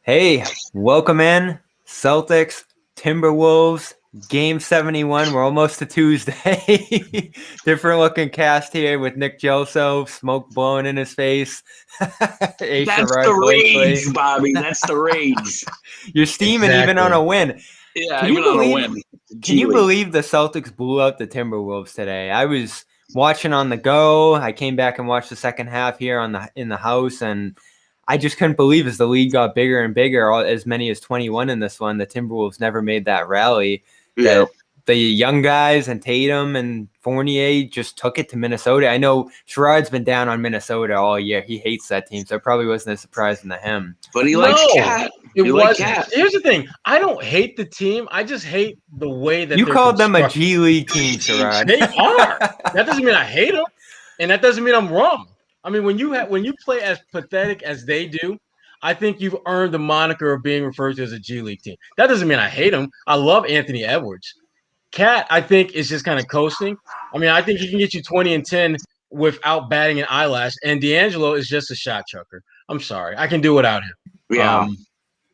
Hey, welcome in. Celtics, Timberwolves, Game 71. We're almost to Tuesday. Different looking cast here with Nick Gelso, smoke blowing in his face. That's the rage, Bobby. That's the rage. You're steaming even on a win. Yeah, Can even you on a believe? win. Can you believe the Celtics blew out the Timberwolves today? I was watching on the go. I came back and watched the second half here in the house, and I just couldn't believe as the lead got bigger and bigger, as many as 21 in this one, the Timberwolves never made that rally. Yeah. That the young guys and Tatum and Fournier just took it to Minnesota. I know Sherrod's been down on Minnesota all year. He hates that team, so it probably wasn't as surprising to him. But he likes Cat. It was. Here's the thing. I don't hate the team. I just hate the way that you called them a G League team, Sherrod. They are. That doesn't mean I hate them, and that doesn't mean I'm wrong. I mean, when you play as pathetic as they do, I think you've earned the moniker of being referred to as a G League team. That doesn't mean I hate him. I love Anthony Edwards. Cat, I think, is just kind of coasting. I mean, I think he can get you 20 and 10 without batting an eyelash. And D'Angelo is just a shot chucker. I'm sorry. I can do without him. Yeah.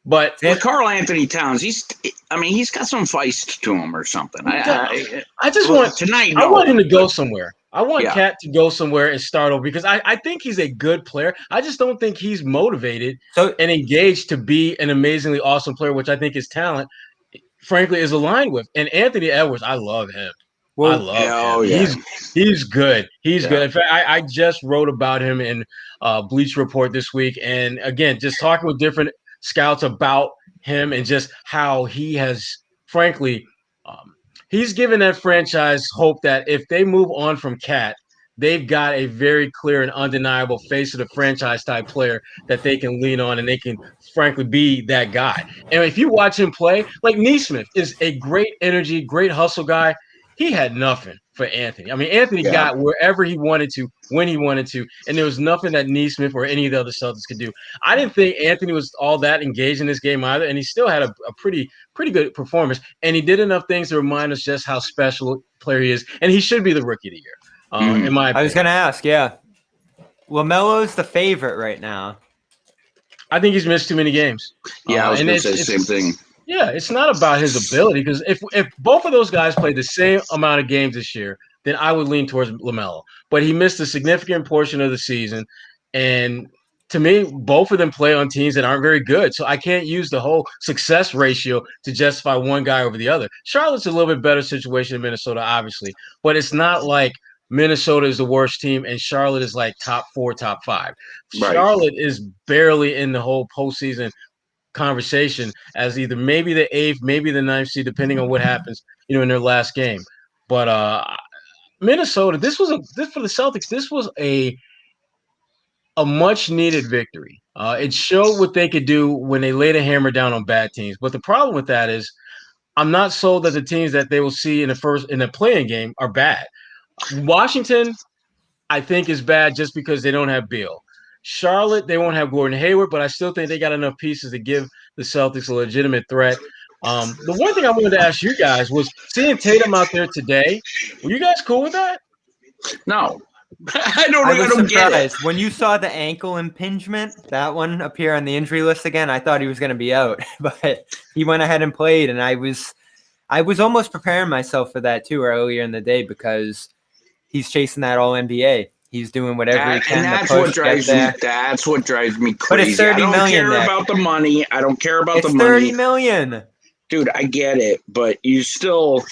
But with Karl Anthony Towns, he's got some feist to him or something. I want him to go somewhere. I want Cat to go somewhere and start over because I think he's a good player. I just don't think he's motivated and engaged to be an amazingly awesome player, which I think his talent, frankly, is aligned with. And Anthony Edwards, I love him. I love him. Yeah. He's good. He's good. In fact, I just wrote about him in Bleach Report this week. And again, just talking with different scouts about him and just how he has, frankly, he's given that franchise hope that if they move on from Cat, they've got a very clear and undeniable face of the franchise type player that they can lean on and they can, frankly, be that guy. And if you watch him play, like Nesmith is a great energy, great hustle guy. He had nothing for Anthony. I mean, Anthony got wherever he wanted to, when he wanted to, and there was nothing that Nesmith or any of the other Celtics could do. I didn't think Anthony was all that engaged in this game either, and he still had a pretty good performance, and he did enough things to remind us just how special a player he is, and he should be the Rookie of the Year, in my opinion. I was going to ask, LaMelo's the favorite right now. I think he's missed too many games. Yeah, I was going to say the same thing. Yeah, it's not about his ability because if both of those guys played the same amount of games this year, then I would lean towards LaMelo. But he missed a significant portion of the season, and to me, both of them play on teams that aren't very good. So I can't use the whole success ratio to justify one guy over the other. Charlotte's a little bit better situation than Minnesota, obviously, but it's not like Minnesota is the worst team and Charlotte is like top 4, top 5. Right. Charlotte is barely in the whole postseason conversation as either maybe the 8th, maybe the 9th seed, depending on what happens, in their last game. But Minnesota, this for the Celtics, this was a much needed victory. It showed what they could do when they laid a hammer down on bad teams. But the problem with that is I'm not sold that the teams that they will see in the playing game are bad. Washington, I think, is bad just because they don't have Beal. Charlotte, they won't have Gordon Hayward, but I still think they got enough pieces to give the Celtics a legitimate threat. The one thing I wanted to ask you guys was seeing Tatum out there today. Were you guys cool with that? No. I don't get it. When you saw the ankle impingement, that one appear on the injury list again, I thought he was going to be out, but he went ahead and played, and I was almost preparing myself for that too earlier in the day because he's chasing that All-NBA. He's doing whatever he can. And that's what drives me. That's what drives me crazy. But it's $30 million. I don't care about the money. I don't care about the money. It's $30 million. Dude, I get it, but you still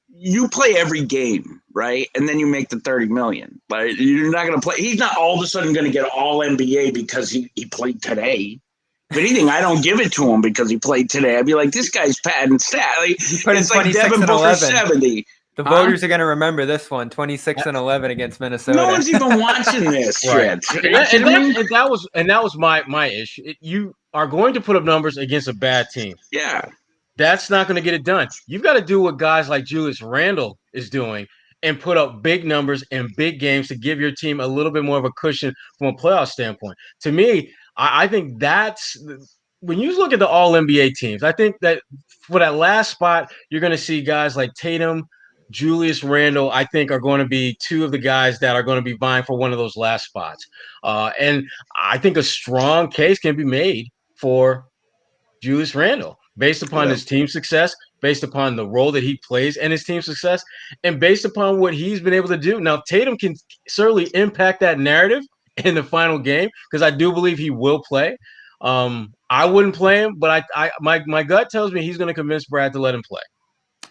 you play every game, right? And then you make the $30 million. But you're not going to play. He's not all of a sudden going to get all NBA because he played today. If anything, I don't give it to him because he played today. I'd be like, this guy's padding stat. Like, he put in it's 26 like Devin and Booker 11. 70. The voters are going to remember this one, 26 and 11 against Minnesota. No one's even watching this shit. And that was my issue. You are going to put up numbers against a bad team. Yeah. That's not going to get it done. You've got to do what guys like Julius Randle is doing and put up big numbers in big games to give your team a little bit more of a cushion from a playoff standpoint. To me, I think that's when you look at the All-NBA teams, I think that for that last spot, you're going to see guys like Tatum, Julius Randle, I think, are going to be two of the guys that are going to be vying for one of those last spots. And I think a strong case can be made for Julius Randle based upon his team success, based upon the role that he plays and his team success, and based upon what he's been able to do. Now, Tatum can certainly impact that narrative in the final game because I do believe he will play. I wouldn't play him, but my gut tells me he's going to convince Brad to let him play.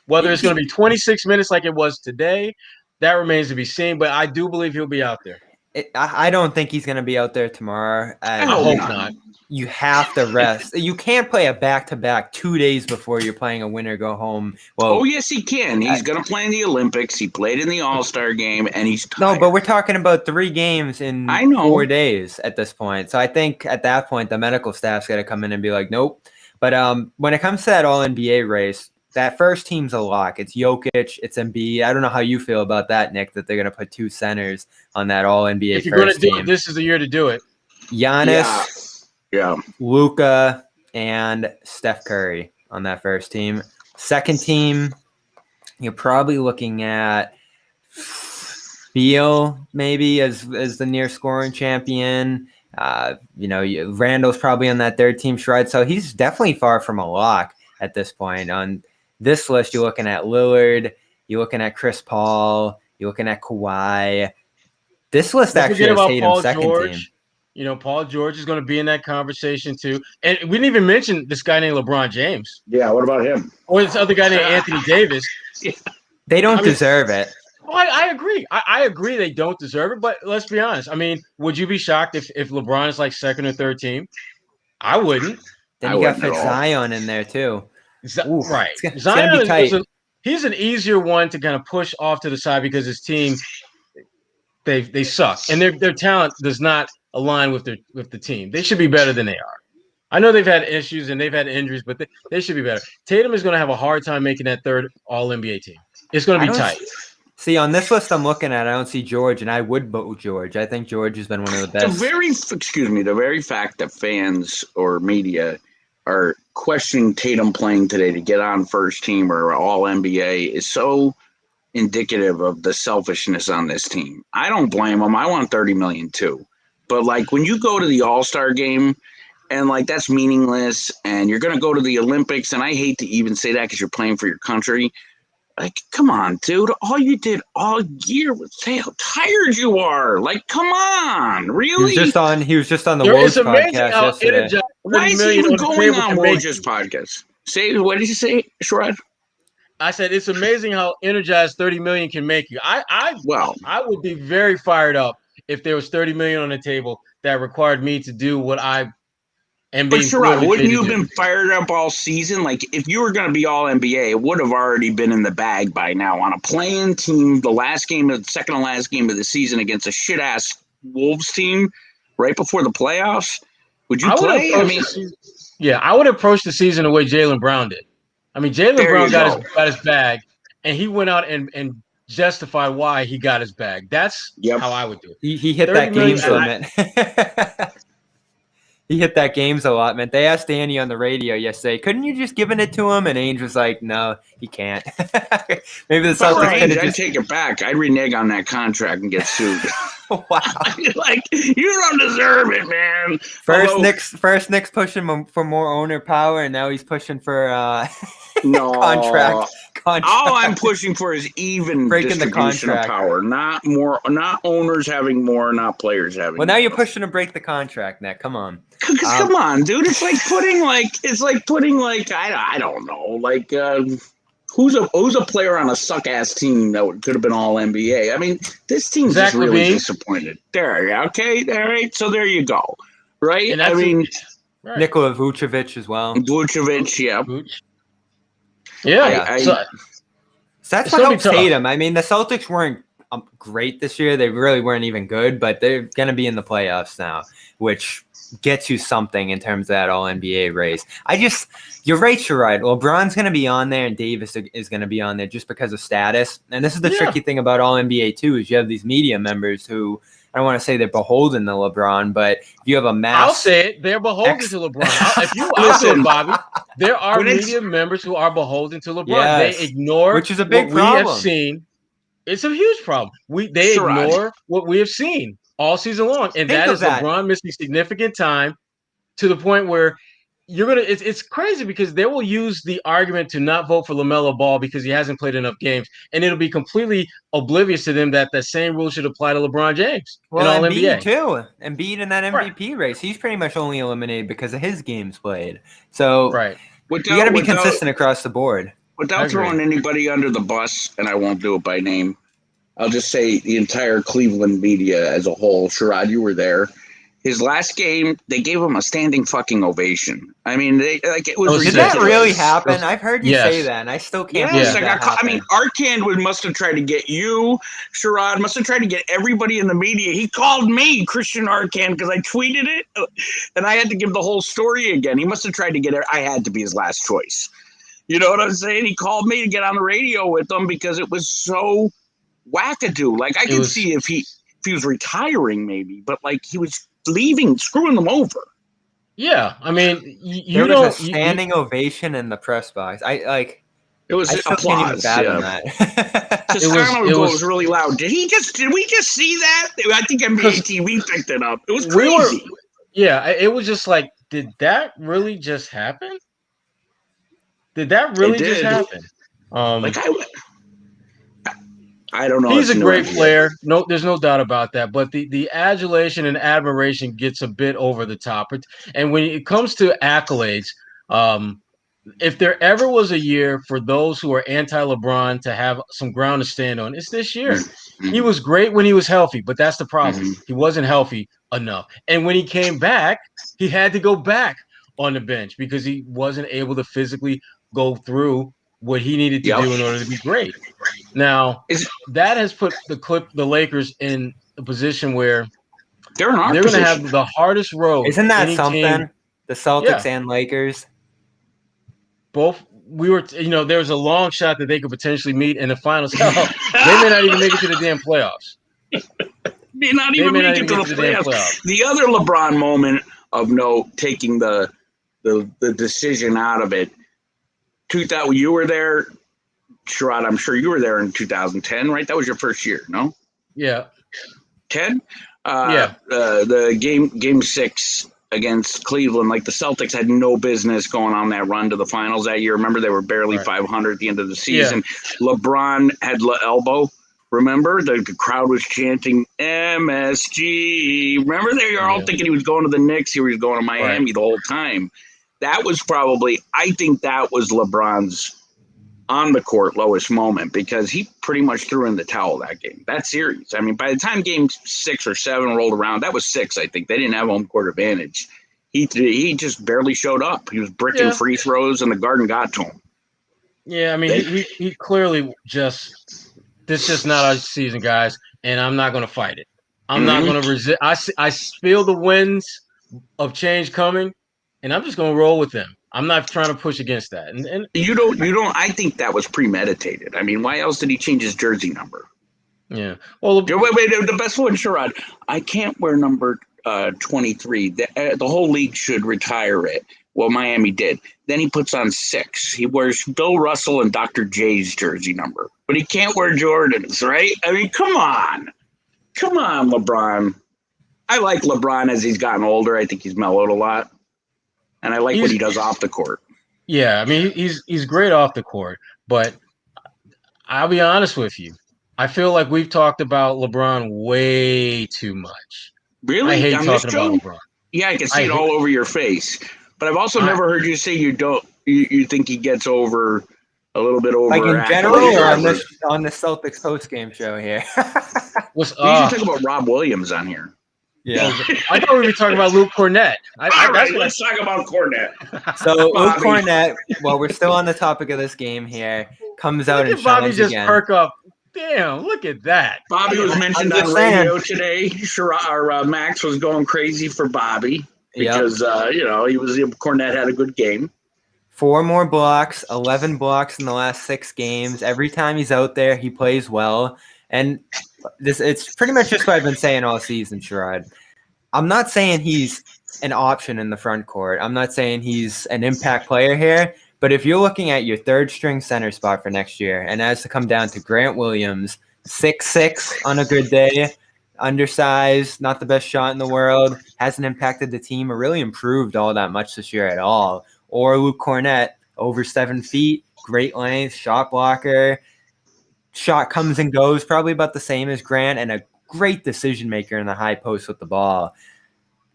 Whether it's going to be 26 minutes like it was today, that remains to be seen. But I do believe he'll be out there. I don't think he's going to be out there tomorrow. I hope not. You have to rest. You can't play a back-to-back 2 days before you're playing a winner go home. Well, yes, he can. He's going to play in the Olympics. He played in the All-Star game, and he's tired. No, but we're talking about 3 games in 4 days at this point. So I think at that point, the medical staff's got to come in and be like, nope. But when it comes to that All-NBA race, that first team's a lock. It's Jokic, it's Embiid. I don't know how you feel about that, Nick, that they're going to put 2 centers on that All-NBA if you're going to do it, this is the year to do it. Giannis. Yeah, Luka and Steph Curry on that first team. Second team, you're probably looking at Beal maybe as the near scoring champion. Randall's probably on that third team shred, so he's definitely far from a lock at this point. On this list, you're looking at Lillard, you're looking at Chris Paul, you're looking at Kawhi. This list actually has Tatum's second team. Paul George is going to be in that conversation too. And we didn't even mention this guy named LeBron James. Yeah, what about him? Or this other guy named Anthony Davis. They don't deserve it. Well, I agree. I agree they don't deserve it, but let's be honest. I mean, would you be shocked if LeBron is like second or third team? I wouldn't. Then you got Zion in there too. Right. Zion he's an easier one to kind of push off to the side because his team, they suck. And their talent does not align with the team. They should be better than they are. I know they've had issues and they've had injuries, but they should be better. Tatum is going to have a hard time making that third All-NBA team. It's going to be tight. See, on this list I'm looking at, I don't see George, and I would vote George. I think George has been one of the best. The very fact that fans or media are questioning Tatum playing today to get on first team or All-NBA is so indicative of the selfishness on this team. I don't blame them. I want $30 million too. But, like, when you go to the All-Star game and, like, that's meaningless and you're going to go to the Olympics, and I hate to even say that because you're playing for your country. Like, come on, dude. All you did all year was say how tired you are. Like, come on. Really? He was just on the Woj podcast yesterday. Why is he even going on Woj's podcast? What did you say, Sherrod? I said it's amazing how energized $30 million can make you. I would be very fired up if there was $30 million on the table that required me to do what I am being. But Sherrod, wouldn't you have been fired up all season? Like, if you were going to be All NBA, it would have already been in the bag by now on a playing team. The second to last game of the season against a shit ass Wolves team, right before the playoffs. Would you play? I would approach the season the way Jaylen Brown did. I mean, Jaylen Brown got his bag, and he went out and justified why he got his bag. That's how I would do it. He hit that games limit. He hit that games allotment. They asked Danny on the radio yesterday, couldn't you just given it to him? And Ainge was like, no, he can't. Maybe the Celtics could have I'd take it back. I'd renege on that contract and get sued. Wow. Like, you don't deserve it, man. First Knicks pushing for more owner power, and now he's pushing for contract. All I'm pushing for is even breaking the contract of power, not more, not owners having more, not players having. Well, now you're pushing to break the contract, Nick. Come on. Come on, dude. It's like putting I don't know, like who's a player on a suck ass team that could have been All NBA. I mean, this team's just really disappointed. There, okay, all right. So there you go, right? I mean, Nikola Vucevic as well. Vucevic, yeah. Yeah, so that's what helps Tatum. I mean, the Celtics weren't great this year. They really weren't even good, but they're going to be in the playoffs now, which gets you something in terms of that All NBA race. You're right, Sherrod. LeBron's going to be on there, and Davis is going to be on there just because of status. And this is the tricky thing about All NBA too, is you have these media members who, I don't want to say they're beholden to LeBron, but if you have a mass. I'll say it. They're beholden to LeBron. If you listen, Bobby, there are media members who are beholden to LeBron. Yes, they ignore which is a big what problem. we have seen. It's a huge problem. They ignore what we have seen all season long, and that is LeBron missing significant time to the point where it's crazy because they will use the argument to not vote for LaMelo Ball because he hasn't played enough games, and it'll be completely oblivious to them that the same rule should apply to LeBron James. Well, All Embiid NBA too. Embiid in that MVP race, he's pretty much only eliminated because of his games played. So you got to be consistent across the board. Without throwing anybody under the bus, and I won't do it by name, I'll just say the entire Cleveland media as a whole. Sherrod, you were there. His last game, they gave him a standing fucking ovation. I mean, it was. Did that really happen? I've heard you say that, and I still can't. Arcand must have tried to get you, Sherrod, must have tried to get everybody in the media. He called me, Christian Arcand, because I tweeted it, and I had to give the whole story again. He must have tried to get it. I had to be his last choice. You know what I'm saying? He called me to get on the radio with them because it was so wackadoo. Like, I could see if he was retiring, maybe, but like he was leaving, screwing them over. Yeah, I mean, there was a standing ovation in the press box. It was applause. That. It was really loud. Did we just see that? I think NBA TV picked it up. It was crazy. It was just like, did that really just happen? Did that really just happen? I don't know. He's a great player. No, there's no doubt about that. But the adulation and admiration gets a bit over the top. And when it comes to accolades, if there ever was a year for those who are anti-LeBron to have some ground to stand on, it's this year. Mm-hmm. He was great when he was healthy, but that's the problem. Mm-hmm. He wasn't healthy enough. And when he came back, he had to go back on the bench because he wasn't able to physically go through what he needed to do in order to be great. Now, that has put the Lakers in a position where they're going to have the hardest road. Isn't that something? The Celtics and Lakers. Both there was a long shot that they could potentially meet in the finals. They may not even make it to the damn playoffs. May not even make it to the playoffs. The other LeBron moment of note, taking the decision out of it. You were there, Sherrod. I'm sure you were there in 2010, right? That was your first year, no? Yeah. 10? The game 6 against Cleveland, like the Celtics had no business going on that run to the finals that year. Remember, they were barely 500 at the end of the season. Yeah. LeBron had elbow. Remember, the crowd was chanting MSG. Remember, they were all thinking he was going to the Knicks. He was going to Miami the whole time. That was I think that was LeBron's on the court lowest moment because he pretty much threw in the towel that game, that series. I mean, by the time game 6 or 7 rolled around, that was 6, I think. They didn't have home court advantage. He just barely showed up. He was bricking free throws, and the Garden got to him. Yeah, I mean, he clearly this is just not our season, guys, and I'm not going to fight it. I'm not going to resist. I feel the winds of change coming. And I'm just going to roll with them. I'm not trying to push against that. And you don't. I think that was premeditated. I mean, why else did he change his jersey number? Yeah. Well, wait. The best one, Sherrod. I can't wear number 23. The whole league should retire it. Well, Miami did. Then he puts on 6. He wears Bill Russell and Dr. J's jersey number, but he can't wear Jordans, right? I mean, come on, LeBron. I like LeBron as he's gotten older. I think he's mellowed a lot. And I like what he does off the court. Yeah, I mean, he's great off the court. But I'll be honest with you. I feel like we've talked about LeBron way too much. Really? I hate talking about LeBron. Yeah, I can see it all over your face. But I've also never heard you say you think he gets over a little bit over. Like in general or on the Celtics Post Game show here? We should talk about Rob Williams on here. Yeah, I thought we were talking about Luke Kornet. Let's talk about Kornet. So Luke Kornet, while we're still on the topic of this game here, comes out and Bobby shines just again. Perk up. Damn, look at that. Bobby was mentioned on radio today. Max was going crazy for Bobby. because Kornet had a good game. 4 more blocks, 11 blocks in the last 6 games. Every time he's out there, he plays well. And it's pretty much just what I've been saying all season, Sherrod. I'm not saying he's an option in the front court. I'm not saying he's an impact player here. But if you're looking at your third string center spot for next year, and as to come down to Grant Williams, 6'6" on a good day, undersized, not the best shot in the world, hasn't impacted the team or really improved all that much this year at all. Or Luke Kornet, over 7 feet, great length, shot blocker, shot comes and goes, probably about the same as Grant, and a great decision maker in the high post with the ball.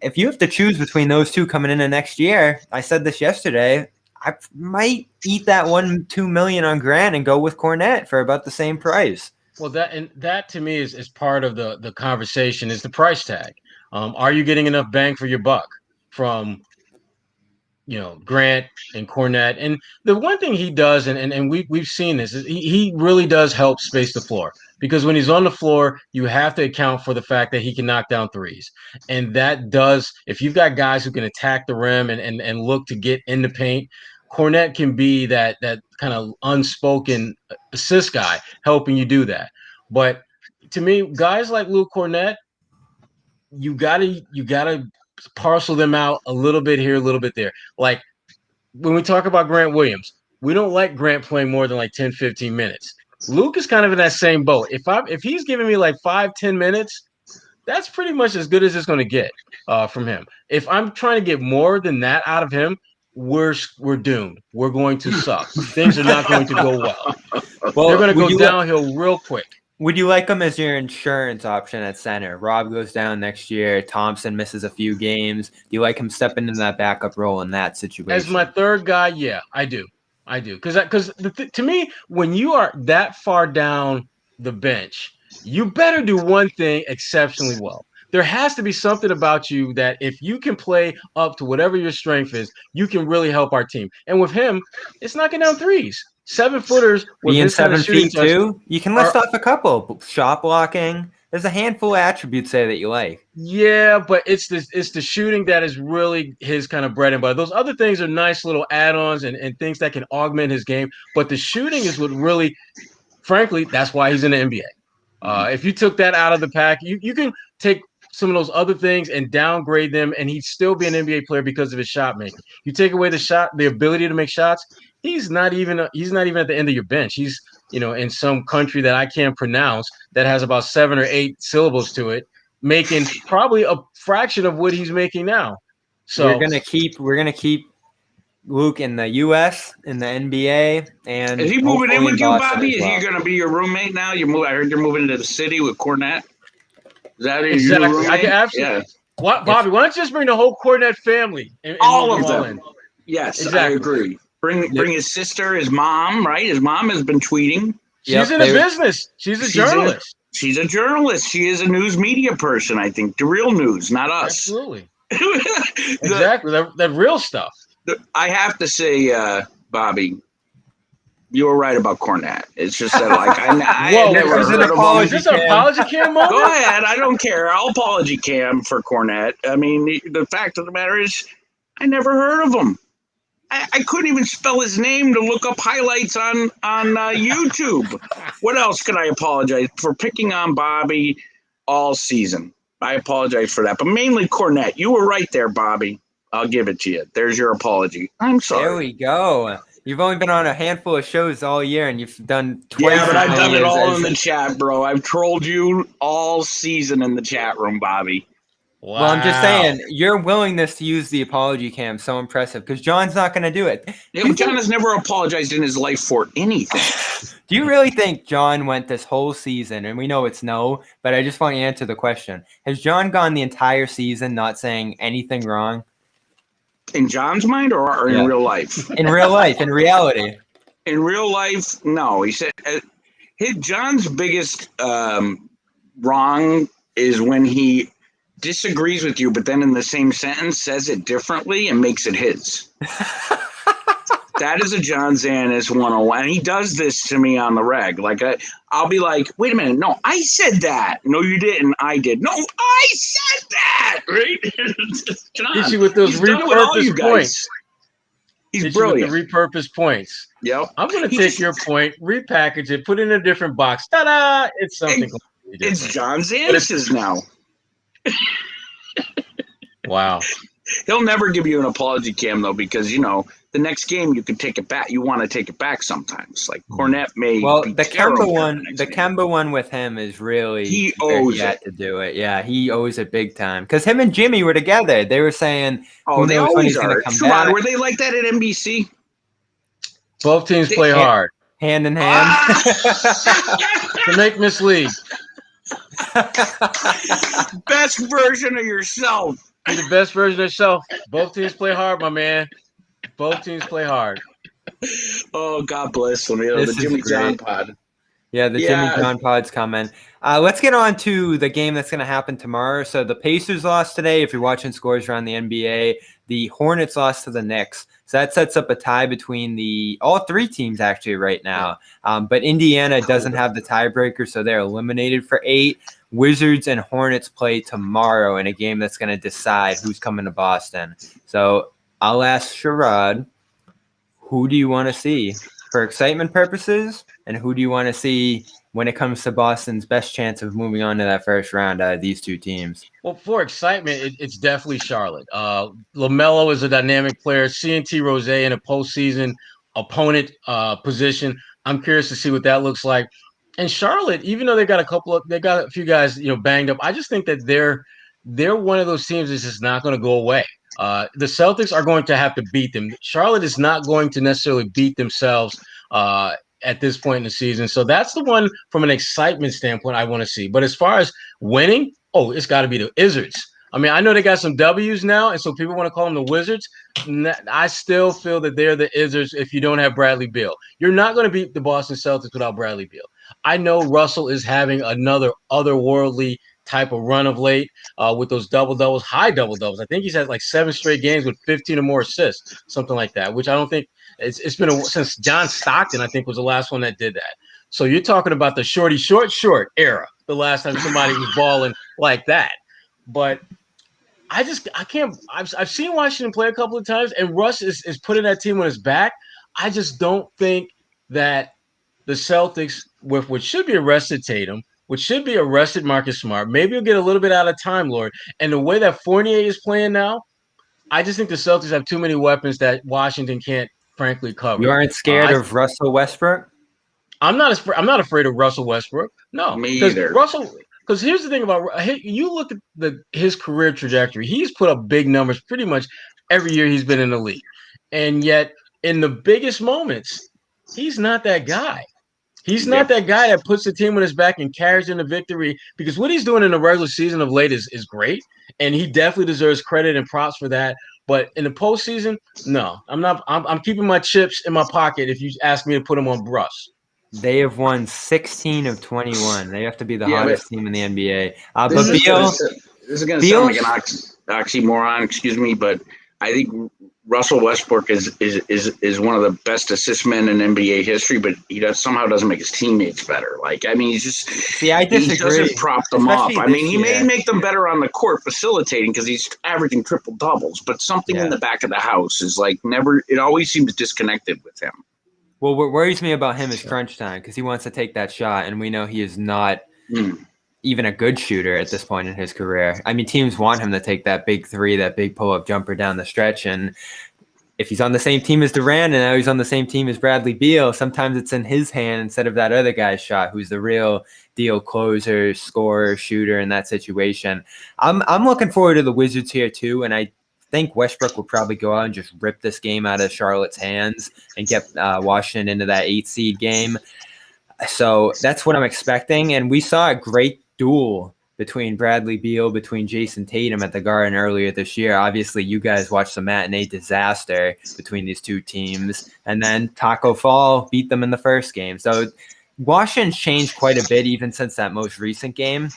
If you have to choose between those two coming into next year, I said this yesterday, I might eat that $1-2 million on Grant and go with Kornet for about the same price. Well, that to me is part of the conversation is the price tag. Are you getting enough bang for your buck from Grant and Kornet? And the one thing he does, and we've seen this, is he really does help space the floor, because when he's on the floor, you have to account for the fact that he can knock down threes. And that does, if you've got guys who can attack the rim and look to get in the paint, Kornet can be that kind of unspoken assist guy helping you do that. But to me, guys like Luke Kornet, you gotta parcel them out a little bit here, a little bit there. Like when we talk about Grant Williams, we don't like Grant playing more than like 10, 15 minutes. Luke is kind of in that same boat. If he's giving me like 5-10 minutes, that's pretty much as good as it's going to get from him. If I'm trying to get more than that out of him, we're doomed. We're going to suck. Things are not going to go well. They're going to go downhill real quick. Would you like him as your insurance option at center? Rob goes down next year. Thompson misses a few games. Do you like him stepping into that backup role in that situation? As my third guy, yeah, I do. Because to me, when you are that far down the bench, you better do one thing exceptionally well. There has to be something about you that if you can play up to whatever your strength is, you can really help our team. And with him, it's knocking down threes. 7-footers with being his 7 feet too. You can list off a couple. Shot blocking. There's a handful of attributes there that you like. Yeah, but it's the shooting that is really his kind of bread and butter. Those other things are nice little add-ons and things that can augment his game. But the shooting is what really, frankly, that's why he's in the NBA. If you took that out of the pack, you can take some of those other things and downgrade them, and he'd still be an NBA player because of his shot making. You take away the ability to make shots, he's not even at the end of your bench. He's in some country that I can't pronounce that has about 7 or 8 syllables to it, making probably a fraction of what he's making now. So we're gonna keep Luke in the U.S. in the NBA, and is he moving in with you, Boston Bobby? as well. Is he gonna be your roommate now? I heard you're moving into the city with Kornet. Is that exactly? Your roommate? I can absolutely. Yeah. What, Bobby? Why don't you just bring the whole Kornet family? And all of them. in? Yes, exactly. I agree. Bring his sister, his mom, right? His mom has been tweeting. She's in the business. She's a journalist. She's a journalist. She is a news media person, I think. The real news, not us. Absolutely. Exactly. That real stuff. I have to say, Bobby, you were right about Kornet. It's just that, like, I Whoa, never is heard of him. Is this an apology cam moment? Go ahead. I don't care. I'll apology cam for Kornet. I mean, the fact of the matter is, I never heard of him. I couldn't even spell his name to look up highlights on YouTube. What else could I apologize for? Picking on Bobby all season. I apologize for that, but mainly Kornet. You were right there, Bobby. I'll give it to you. There's your apology. I'm sorry. There we go. You've only been on a handful of shows all year, and you've done twice. Yeah, but I've done it all in the chat, bro. I've trolled you all season in the chat room, Bobby. Wow. Well, I'm just saying, your willingness to use the apology cam is so impressive, because John's not going to do it. Yeah, but John has never apologized in his life for anything. Do you really think John went this whole season, and we know it's no, but I just want to answer the question. Has John gone the entire season not saying anything wrong? In John's mind or in real life? In real life, in reality. In real life, no. He said John's biggest wrong is when he disagrees with you, but then in the same sentence says it differently and makes it his. That is a John Zanis 101. And he does this to me on the reg. Like, I'll be like, wait a minute. No, I said that. No, you didn't. I did. No, I said that. Right? John, Hit you with those repurposed points. He's brilliant. With the repurposed points. Yep. I'm going to take your point, repackage it, put it in a different box. Ta-da! It's something completely different. It's John Zanis's now. Wow. He'll never give you an apology, Cam, though, because, you know, the next game you can take it back. You want to take it back sometimes. Like Kornet may be the Kemba one with him is really he owes it to do it. Yeah, he owes it big time. Because him and Jimmy were together. They were saying, they always are. Sherrod, were they like that at NBC? Both teams play hard. Hand in hand. To make mislead. Best version of yourself. Be the best version of yourself. Both teams play hard, my man. Both teams play hard. Oh, God bless them. You know, the Jimmy John pod. Yeah, the Jimmy John pod's coming. Let's get on to the game that's going to happen tomorrow. So the Pacers lost today. If you're watching scores around the NBA, the Hornets lost to the Knicks. So that sets up a tie between all three teams actually right now. But Indiana doesn't have the tiebreaker, so they're eliminated for 8. Wizards and Hornets play tomorrow in a game that's going to decide who's coming to Boston. So I'll ask Sherrod, who do you want to see for excitement purposes, and who do you want to see when it comes to Boston's best chance of moving on to that first round out of these two teams? Well, for excitement, it's definitely Charlotte. LaMelo is a dynamic player. CNT Rose in a postseason opponent position. I'm curious to see what that looks like. And Charlotte, even though they got a few guys, banged up, I just think that they're one of those teams that's just not going to go away. The Celtics are going to have to beat them. Charlotte is not going to necessarily beat themselves at this point in the season. So that's the one from an excitement standpoint I want to see. But as far as winning, it's got to be the Wizards. I mean, I know they got some W's now, and so people want to call them the Wizards. I still feel that they're the Wizards if you don't have Bradley Beal. You're not going to beat the Boston Celtics without Bradley Beal. I know Russell is having another otherworldly type of run of late with those double-doubles, high double-doubles. I think he's had like 7 straight games with 15 or more assists, something like that, which I don't think it's been since John Stockton, I think, was the last one that did that. So you're talking about the short era, the last time somebody was balling like that. But I can't. I've seen Washington play a couple of times, and Russ is putting that team on his back. I just don't think that the Celtics, with what should be arrested Tatum, which should be arrested Marcus Smart, maybe he'll get a little bit out of Time Lord. And the way that Fournier is playing now, I just think the Celtics have too many weapons that Washington can't, frankly, cover. You aren't scared of Russell Westbrook? I'm not afraid of Russell Westbrook. No, me either. Because here's the thing about you look at his career trajectory. He's put up big numbers pretty much every year he's been in the league, and yet in the biggest moments, he's not that guy. He's not that guy that puts the team on his back and carries in the victory, because what he's doing in the regular season of late is great, and he definitely deserves credit and props for that. But in the postseason, no, I'm not. I'm keeping my chips in my pocket if you ask me to put them on Russ. They have won 16 of 21. They have to be the hottest team in the NBA. But this Beal, is going to sound like an oxymoron, excuse me, but I think Russell Westbrook is one of the best assist men in NBA history, but he somehow doesn't make his teammates better. Like, I mean, he's just I disagree. He doesn't prop them up. I mean, he may make them better on the court facilitating because he's averaging triple doubles, but something in the back of the house is like never. It always seems disconnected with him. Well, what worries me about him is crunch time, because he wants to take that shot, and we know he is not even a good shooter at this point in his career. I mean, teams want him to take that big 3, that big pull-up jumper down the stretch, and if he's on the same team as Durant and now he's on the same team as Bradley Beal, sometimes it's in his hand instead of that other guy's shot, who's the real deal closer, scorer, shooter in that situation. I'm looking forward to the Wizards here too, and I think Westbrook will probably go out and just rip this game out of Charlotte's hands and get Washington into that 8 seed game. So that's what I'm expecting. And we saw a great duel between Bradley Beal, between Jayson Tatum at the Garden earlier this year. Obviously, you guys watched the matinee disaster between these two teams. And then Taco Fall beat them in the first game. So Washington's changed quite a bit even since that most recent game.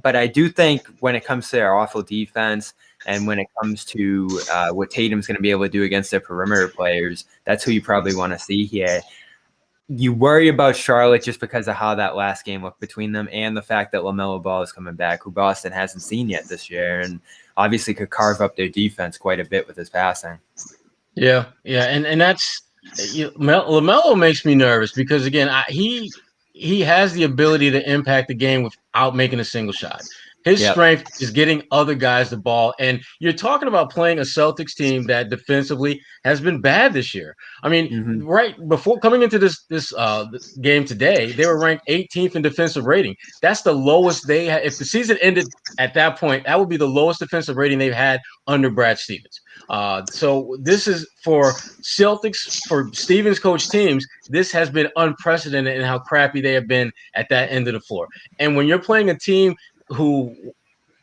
But I do think when it comes to their awful defense, And when it comes to what Tatum's going to be able to do against their perimeter players, that's who you probably want to see here. You worry about Charlotte just because of how that last game looked between them and the fact that LaMelo Ball is coming back, who Boston hasn't seen yet this year, and obviously could carve up their defense quite a bit with his passing. Yeah, and that's LaMelo makes me nervous because again, he has the ability to impact the game without making a single shot. His strength is getting other guys the ball. And you're talking about playing a Celtics team that defensively has been bad this year. I mean, right before coming into this game today, they were ranked 18th in defensive rating. That's the lowest they had. If the season ended at that point, that would be the lowest defensive rating they've had under Brad Stevens. So this is for Celtics, for Stevens coach teams, this has been unprecedented in how crappy they have been at that end of the floor. And when you're playing a team who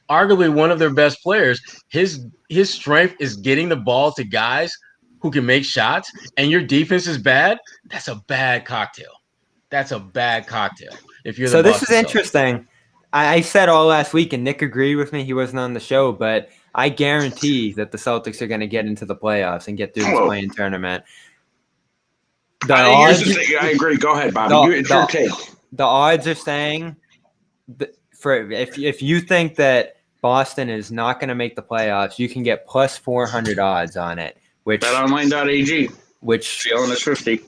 arguably one of their best players, his strength is getting the ball to guys who can make shots, and your defense is bad, that's a bad cocktail. That's a bad cocktail. If you're so this is interesting. I said all last week, and Nick agreed with me. He wasn't on the show, but I guarantee that the Celtics are going to get into the playoffs and get through this play-in tournament. I agree. Go ahead, Bobby. It's your take. The odds are saying that if you think that Boston is not going to make the playoffs, you can get plus 400 odds on it. Which BetOnline.ag. Which CLNS 50.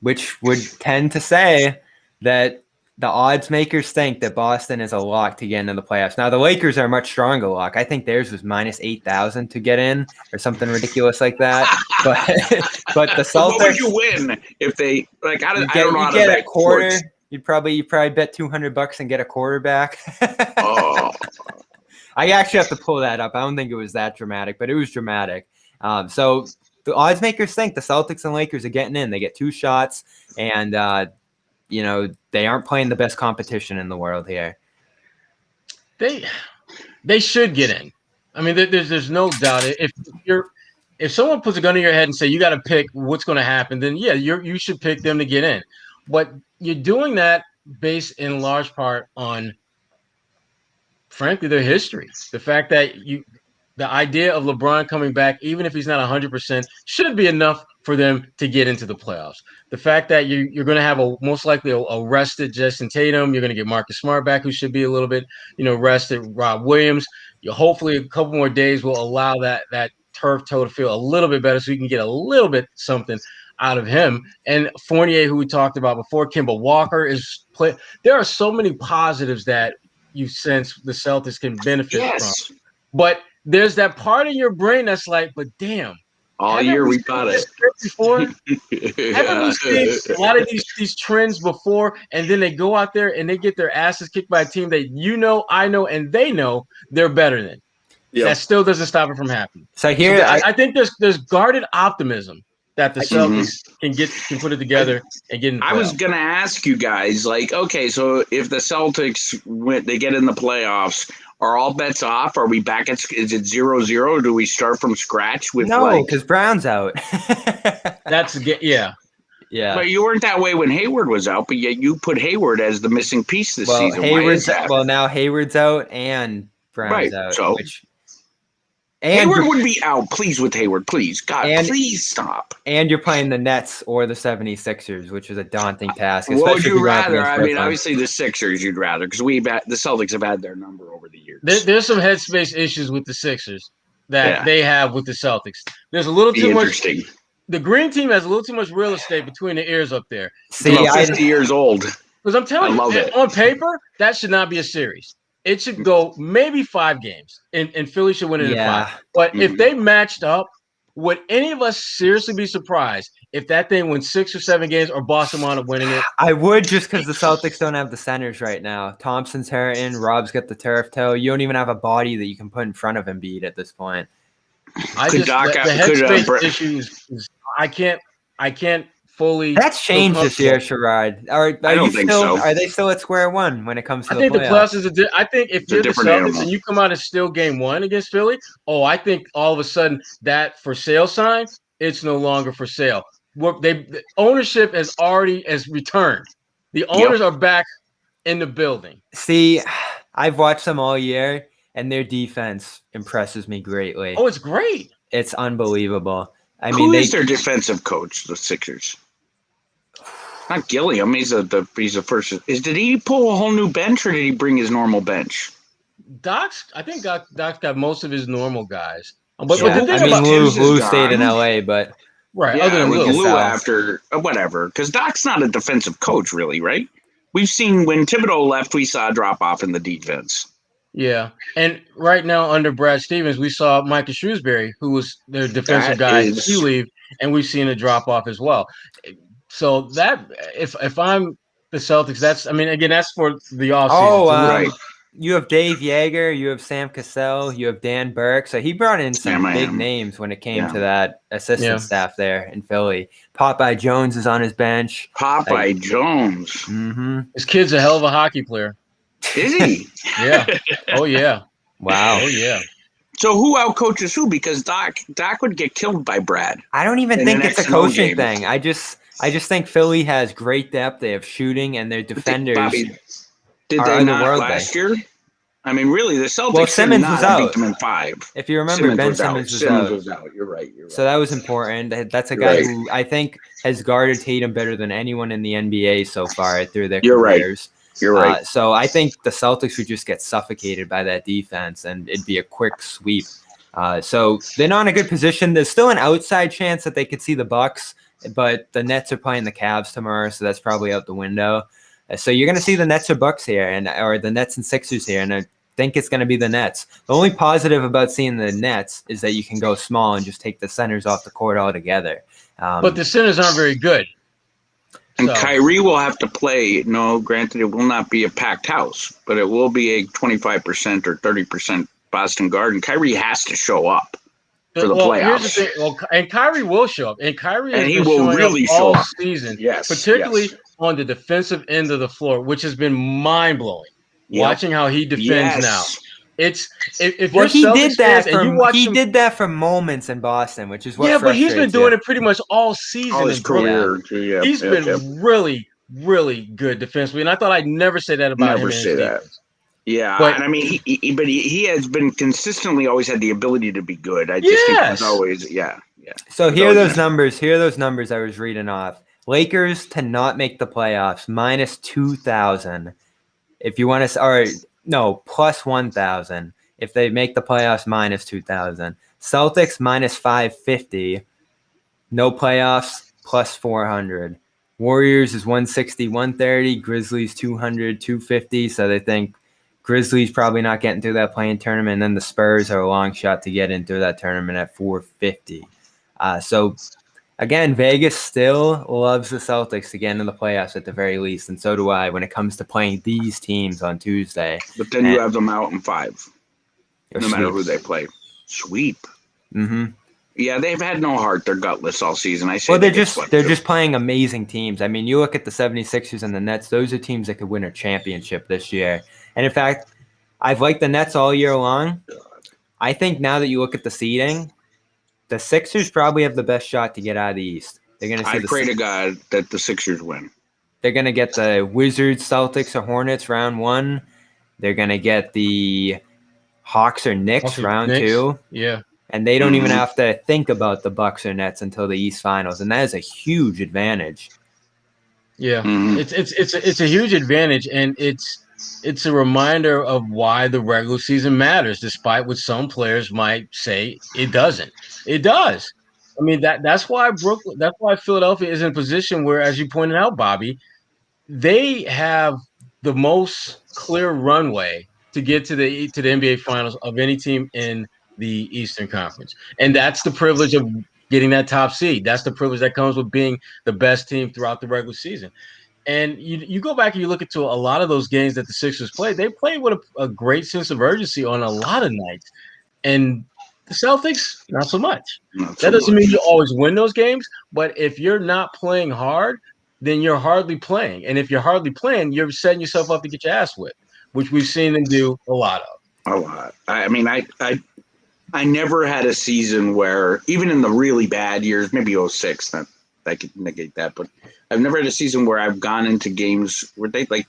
Which would tend to say that the odds makers think that Boston is a lock to get into the playoffs. Now, the Lakers are a much stronger lock. I think theirs was minus 8,000 to get in or something ridiculous like that. But the Celtics. What would you win if they like? I don't know how to get bet a quarter. sports. You probably bet $200 and get a quarter back. Oh. I actually have to pull that up. I don't think it was that dramatic, but it was dramatic. So the odds makers think the Celtics and Lakers are getting in. They get 2 shots, and they aren't playing the best competition in the world here. They should get in. I mean, there's no doubt. If someone puts a gun in your head and say you got to pick what's going to happen, then yeah, you should pick them to get in. But you're doing that based in large part on, frankly, their history. The fact that the idea of LeBron coming back, even if he's not 100%, should be enough for them to get into the playoffs. The fact that you're going to have most likely a rested Jayson Tatum, you're going to get Marcus Smart back, who should be a little bit, rested. Rob Williams. Hopefully a couple more days will allow that turf toe to feel a little bit better, so you can get a little bit something out of him. And Fournier, who we talked about before, Kemba Walker is play. There are so many positives that you sense the Celtics can benefit from. But there's that part in your brain that's like, but damn. All year we got it. Before? Haven't we seen a lot of these trends before, and then they go out there and they get their asses kicked by a team that I know, and they know they're better than. Yep. That still doesn't stop it from happening. So here, I think there's guarded optimism that the Celtics can put it together and get in the playoffs. I was going to ask you guys, okay, so if the Celtics they get in the playoffs, are all bets off? Are we back at is it 0-0? Do we start from scratch with because Brown's out. Yeah. But you weren't that way when Hayward was out, but yet you put Hayward as the missing piece this season. Now Hayward's out and Brown's out. So Hayward would be out. Please with Hayward, please. God, please stop. And you're playing the Nets or the 76ers, which is a daunting task. What would you rather? I mean, obviously the Sixers you'd rather, because the Celtics have had their number over the years. There's some headspace issues with the Sixers that they have with the Celtics. There's a little too much. The green team has a little too much real estate between the ears up there. See, 50 years old. Because I'm telling you, on paper, that should not be a series. It should go maybe 5 games, and Philly should win it in 5. But if they matched up, would any of us seriously be surprised if that thing went 6 or 7 games or Boston wound up winning it? I would, just because the Celtics don't have the centers right now. Thompson's hurting. Rob's got the turf toe. You don't even have a body that you can put in front of Embiid at this point. The headspace issues. I can't fully. That's changed this year, Sherrod. I don't think so. Are they still at square one when it comes to the playoffs? I think the playoffs is I think if you're the Celtics and you come out and steal game 1 against Philly, I think all of a sudden that for sale sign, it's no longer for sale. The ownership has returned. The owners are back in the building. See, I've watched them all year, and their defense impresses me greatly. Oh, it's great. It's unbelievable. I Who mean, is their defensive coach, the Sixers? Not Gilliam. He's the first. Did he pull a whole new bench, or did he bring his normal bench? I think Doc's got most of his normal guys. But yeah. the thing I mean, about Lou stayed in LA, but right, yeah, other than Lou after whatever, because Doc's not a defensive coach, really, right? We've seen when Thibodeau left, we saw a drop off in the defense. Yeah, and right now under Brad Stevens, we saw Micah Shrewsbury, who was their defensive guy, he leave, and we've seen a drop off as well. So that if I'm the Celtics, that's for the offseason. Right. You have Dave Yeager, you have Sam Cassell, you have Dan Burke. So he brought in some big names when it came to that assistant staff there in Philly. Popeye Jones is on his bench. Popeye Jones. Mm-hmm. This kid's a hell of a hockey player. Is he? Yeah. Oh, yeah. Wow. Oh, yeah. So who outcoaches who? Because Doc would get killed by Brad. I don't even think it's a coaching thing. I just think Philly has great depth. They have shooting, and their defenders did they not last year? I mean, really, the Celtics. Well, Simmons was out. Beat them in 5. If you remember, Ben Simmons was out. You're right. So that was important. That's a guy who I think has guarded Tatum better than anyone in the NBA so far through their careers. You're right. So I think the Celtics would just get suffocated by that defense, and it'd be a quick sweep. So they're not in a good position. There's still an outside chance that they could see the Bucks, but the Nets are playing the Cavs tomorrow, so that's probably out the window. So you're going to see the Nets or Bucks here, or the Nets and Sixers here, and I think it's going to be the Nets. The only positive about seeing the Nets is that you can go small and just take the centers off the court altogether. But the centers aren't very good. And Kyrie will have to play. No, granted, it will not be a packed house, but it will be a 25% or 30% Boston Garden. Kyrie has to show up for the playoffs. Here's the thing. And Kyrie will show up. And Kyrie he will really show up all season. Yes, particularly on the defensive end of the floor, which has been mind-blowing. Yep. Watching how he defends now. It's if he did that for moments in Boston, which is what. But he's been doing it pretty much all season. All his career. Yeah. He's been really, really good defensively, and I thought I'd never say that about him. Never say that. Yeah, but, and I mean, he has been consistently always had the ability to be good. I just think he's always So here are those numbers. Here are those numbers I was reading off. Lakers to not make the playoffs -2,000. If you want to, plus 1,000. If they make the playoffs, -2,000. Celtics -550. No playoffs, +400. Warriors is 160, 130. Grizzlies 200, 250. So they think Grizzlies probably not getting through that play-in tournament. And then the Spurs are a long shot to get into that tournament at 450. So again, Vegas still loves the Celtics to get into the playoffs at the very least, and so do I when it comes to playing these teams on Tuesday. But then you have them out in 5, no matter who they play. Sweep. Mm-hmm. Yeah, they've had no heart. They're gutless all season. They're just playing amazing teams. I mean, you look at the 76ers and the Nets; those are teams that could win a championship this year. And in fact, I've liked the Nets all year long. I think now that you look at the seeding, the Sixers probably have the best shot to get out of the East. They're going to. I pray to God that the Sixers win. They're going to get the Wizards, Celtics, or Hornets round 1. They're going to get the Hawks or Knicks round 2. Yeah, and they don't even have to think about the Bucks or Nets until the East Finals, and that is a huge advantage. Yeah, it's a huge advantage, and it's a reminder of why the regular season matters, despite what some players might say it doesn't. It does. I mean, that's why Philadelphia is in a position where, as you pointed out, Bobby, they have the most clear runway to get to the NBA Finals of any team in the Eastern Conference. And that's the privilege of getting that top seed. That's the privilege that comes with being the best team throughout the regular season. And you go back and you look into a lot of those games that the Sixers played. They played with a great sense of urgency on a lot of nights. And the Celtics, not so much. That doesn't mean you always win those games. But if you're not playing hard, then you're hardly playing. And if you're hardly playing, you're setting yourself up to get your ass whipped, which we've seen them do a lot of. A lot. I mean, I never had a season where, even in the really bad years, maybe 06, that I could negate that, but I've never had a season where I've gone into games where they like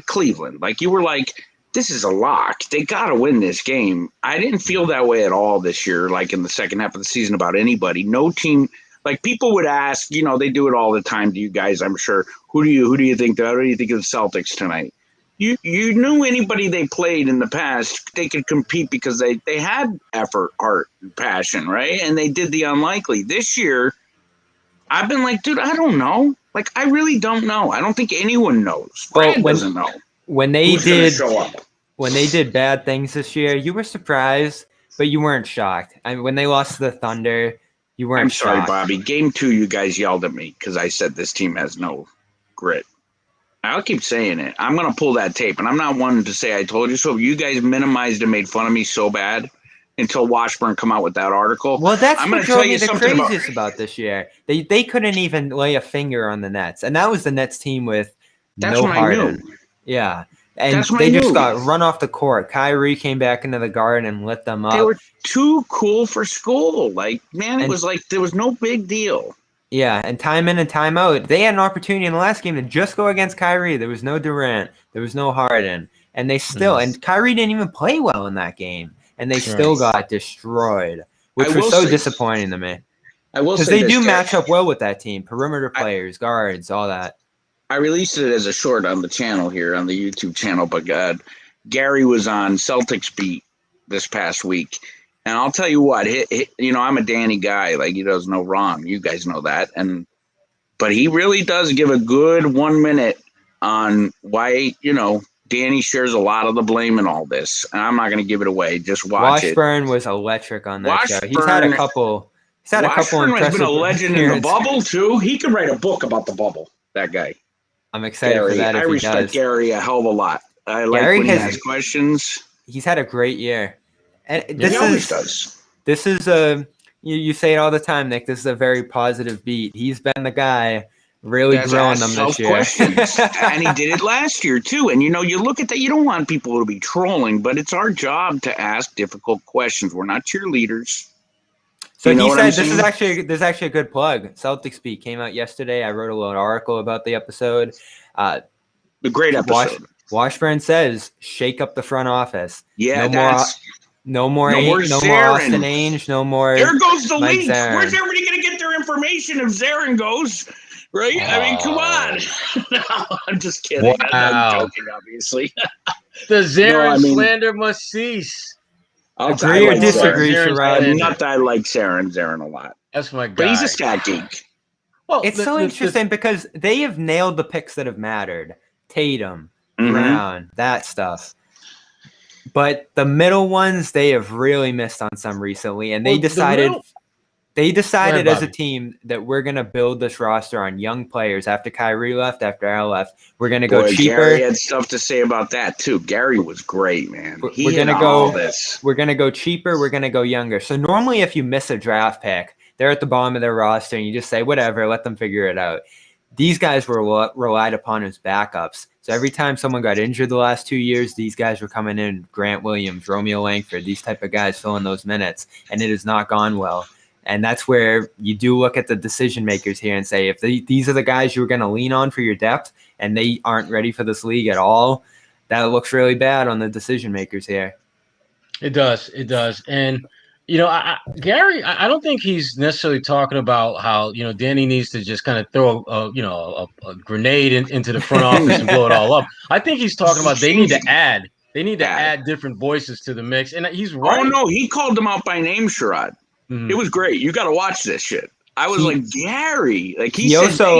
Cleveland. Like, you were like, this is a lock. They got to win this game. I didn't feel that way at all this year, like in the second half of the season about anybody. No team, like people would ask, they do it all the time to you guys, I'm sure. Who do you think of the Celtics tonight? You knew anybody they played in the past, they could compete because they had effort, heart, and passion, right? And they did the unlikely. This year, I've been like, dude, I don't know. Like, I really don't know. I don't think anyone knows. Brad doesn't know. When they did bad things this year, you were surprised, but you weren't shocked. I mean, when they lost to the Thunder, you weren't shocked. I'm sorry, Bobby. Game 2, you guys yelled at me because I said this team has no grit. I'll keep saying it. I'm going to pull that tape, and I'm not one to say I told you so. You guys minimized and made fun of me so bad until Washburn come out with that article. Well, that's what drove me the craziest about this year. They couldn't even lay a finger on the Nets, and that was the Nets team with no Harden. Yeah, and they just got run off the court. Kyrie came back into the Garden and lit them up. They were too cool for school. Like, man, it was like there was no big deal. Yeah, and time in and time out. They had an opportunity in the last game to just go against Kyrie. There was no Durant. There was no Harden. And they still – and Kyrie didn't even play well in that game. And they still got destroyed, which was so disappointing to me. I will say because they do match up well with that team. Perimeter players, guards, all that. I released it as a short on the channel here, on the YouTube channel. But Gary was on Celtics Beat this past week. And I'll tell you what, I'm a Danny guy. Like, he does no wrong. You guys know that. But he really does give a good 1 minute on why, Danny shares a lot of the blame in all this. And I'm not going to give it away. Just watch it. Washburn was electric on that show. He's had a couple Washburn impressive has been a legend in the bubble, too. He could write a book about the bubble, that guy. I'm excited for that. I respect Gary a hell of a lot. I like when he has questions. He's had a great year. And he always does. This is you say it all the time, Nick. This is a very positive beat. He's been the guy really growing them this year. And he did it last year too. And you look at that. You don't want people to be trolling, but it's our job to ask difficult questions. We're not cheerleaders. So he said this is actually a good plug. Celtics Beat came out yesterday. I wrote a little article about the episode. A great episode. Washburn says, "Shake up the front office." Yeah, no more Austin Ainge, no more. There goes the Mike leak. Zarin. Where's everybody going to get their information if Zarin goes? Right? I mean, come on. No, I'm just kidding. Wow. I'm joking, obviously. The Zarin slander must cease. I'll agree or disagree, Sherrod. Not that I like Zarin a lot. That's my guy. But he's a stat geek. Well, it's so interesting because they have nailed the picks that have mattered. Tatum, Brown, that stuff. But the middle ones, they have really missed on some recently, and they decided as a team that we're going to build this roster on young players. After Kyrie left, after Al left, we're going to go cheaper. Gary had stuff to say about that too. Gary was great, man. We're going to go cheaper. We're going to go younger. So normally, if you miss a draft pick, they're at the bottom of their roster, and you just say whatever, let them figure it out. These guys were relied upon as backups. So every time someone got injured the last 2 years, these guys were coming in, Grant Williams, Romeo Langford, these type of guys filling those minutes, and it has not gone well. And that's where you do look at the decision makers here and say, if these are the guys you're going to lean on for your depth and they aren't ready for this league at all, that looks really bad on the decision makers here. It does. And Gary, I don't think he's necessarily talking about how, Danny needs to just kind of throw a grenade into the front office and blow it all up. I think he's talking about they need to add different voices to the mix. And he's right. Oh, no, he called them out by name, Sherrod. Mm-hmm. It was great. You got to watch this shit. I was like, Gary. Like he also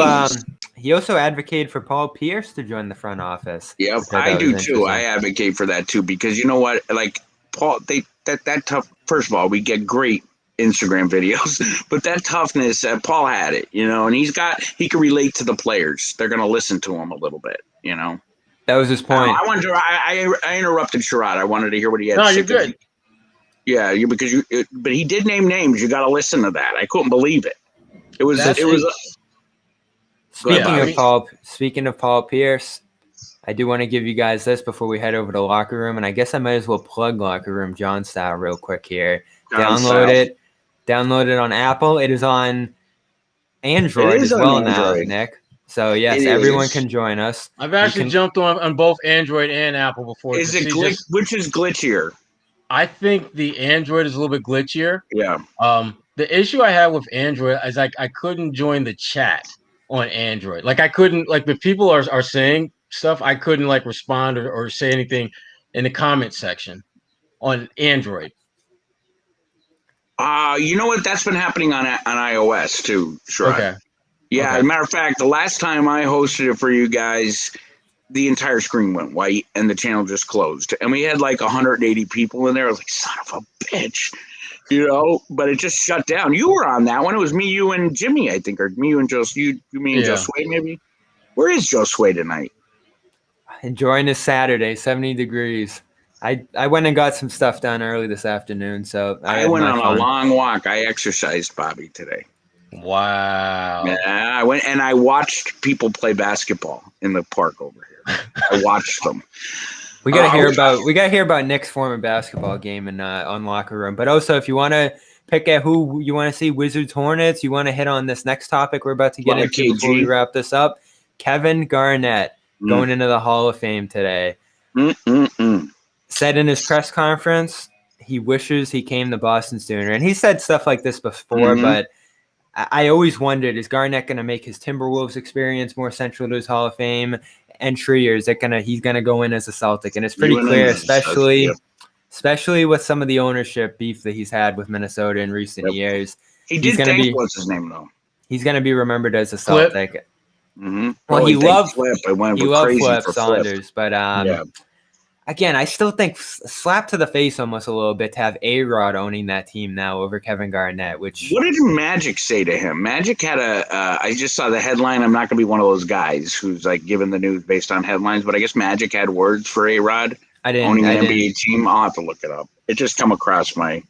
advocated for Paul Pierce to join the front office. Yeah, I do too. I advocate for that too because you know what? Like Paul, that tough. First of all, we get great Instagram videos, but that toughness, Paul had it, and he can relate to the players. They're going to listen to him a little bit, That was his point. I interrupted Sherrod. I wanted to hear what he had to say. No, you're good. Yeah, but he did name names. You got to listen to that. I couldn't believe it. Speaking of Paul Pierce, I do want to give you guys this before we head over to Locker Room, and I guess I might as well plug Locker Room John style real quick here. Download it on Apple. It is on Android as well now, Nick. So yes, everyone can join us. I've actually jumped on both Android and Apple before. Is it which is glitchier? I think the Android is a little bit glitchier. Yeah. The issue I had with Android is I couldn't join the chat on Android. Like I couldn't, like if people are saying stuff, I couldn't like respond or say anything in the comment section on Android. You know what? That's been happening on iOS too, Shrug. Okay. Yeah, as a matter of fact, the last time I hosted it for you guys, the entire screen went white and the channel just closed. And we had like 180 people in there. I was like, son of a bitch. But it just shut down. You were on that one. It was me, you, and Jimmy, I think, or me, you, and Joe. Me and Joe Sway, maybe. Where is Joe Sway tonight? Enjoying his Saturday, 70 degrees. I went and got some stuff done early this afternoon, so I went on a long walk. I exercised, Bobby, today. Wow. Yeah, I went and I watched people play basketball in the park over here. I watched them. We gotta hear about Nick's former basketball game and on Locker Room. But also, if you want to pick at who you want to see, Wizards, Hornets, you want to hit on this next topic we're about to get into before we wrap this up. Kevin Garnett going into the Hall of Fame today. Said in his press conference he wishes he came to Boston sooner, and he said stuff like this before, but I always wondered, is Garnett going to make his Timberwolves experience more central to his Hall of Fame entry, or is it he's going to go in as a Celtic? And it's pretty clear, especially with some of the ownership beef that he's had with Minnesota in recent years. He did thank, what's his name, though? He's going to be remembered as a Celtic. Well, he loved Flip. He loved Flip Saunders, but again, I still think slap to the face almost a little bit to have A-Rod owning that team now over Kevin Garnett. What did Magic say to him? Magic had I just saw the headline. I'm not going to be one of those guys who's like giving the news based on headlines, but I guess Magic had words for A-Rod owning an NBA team. I'll have to look it up. It just come across I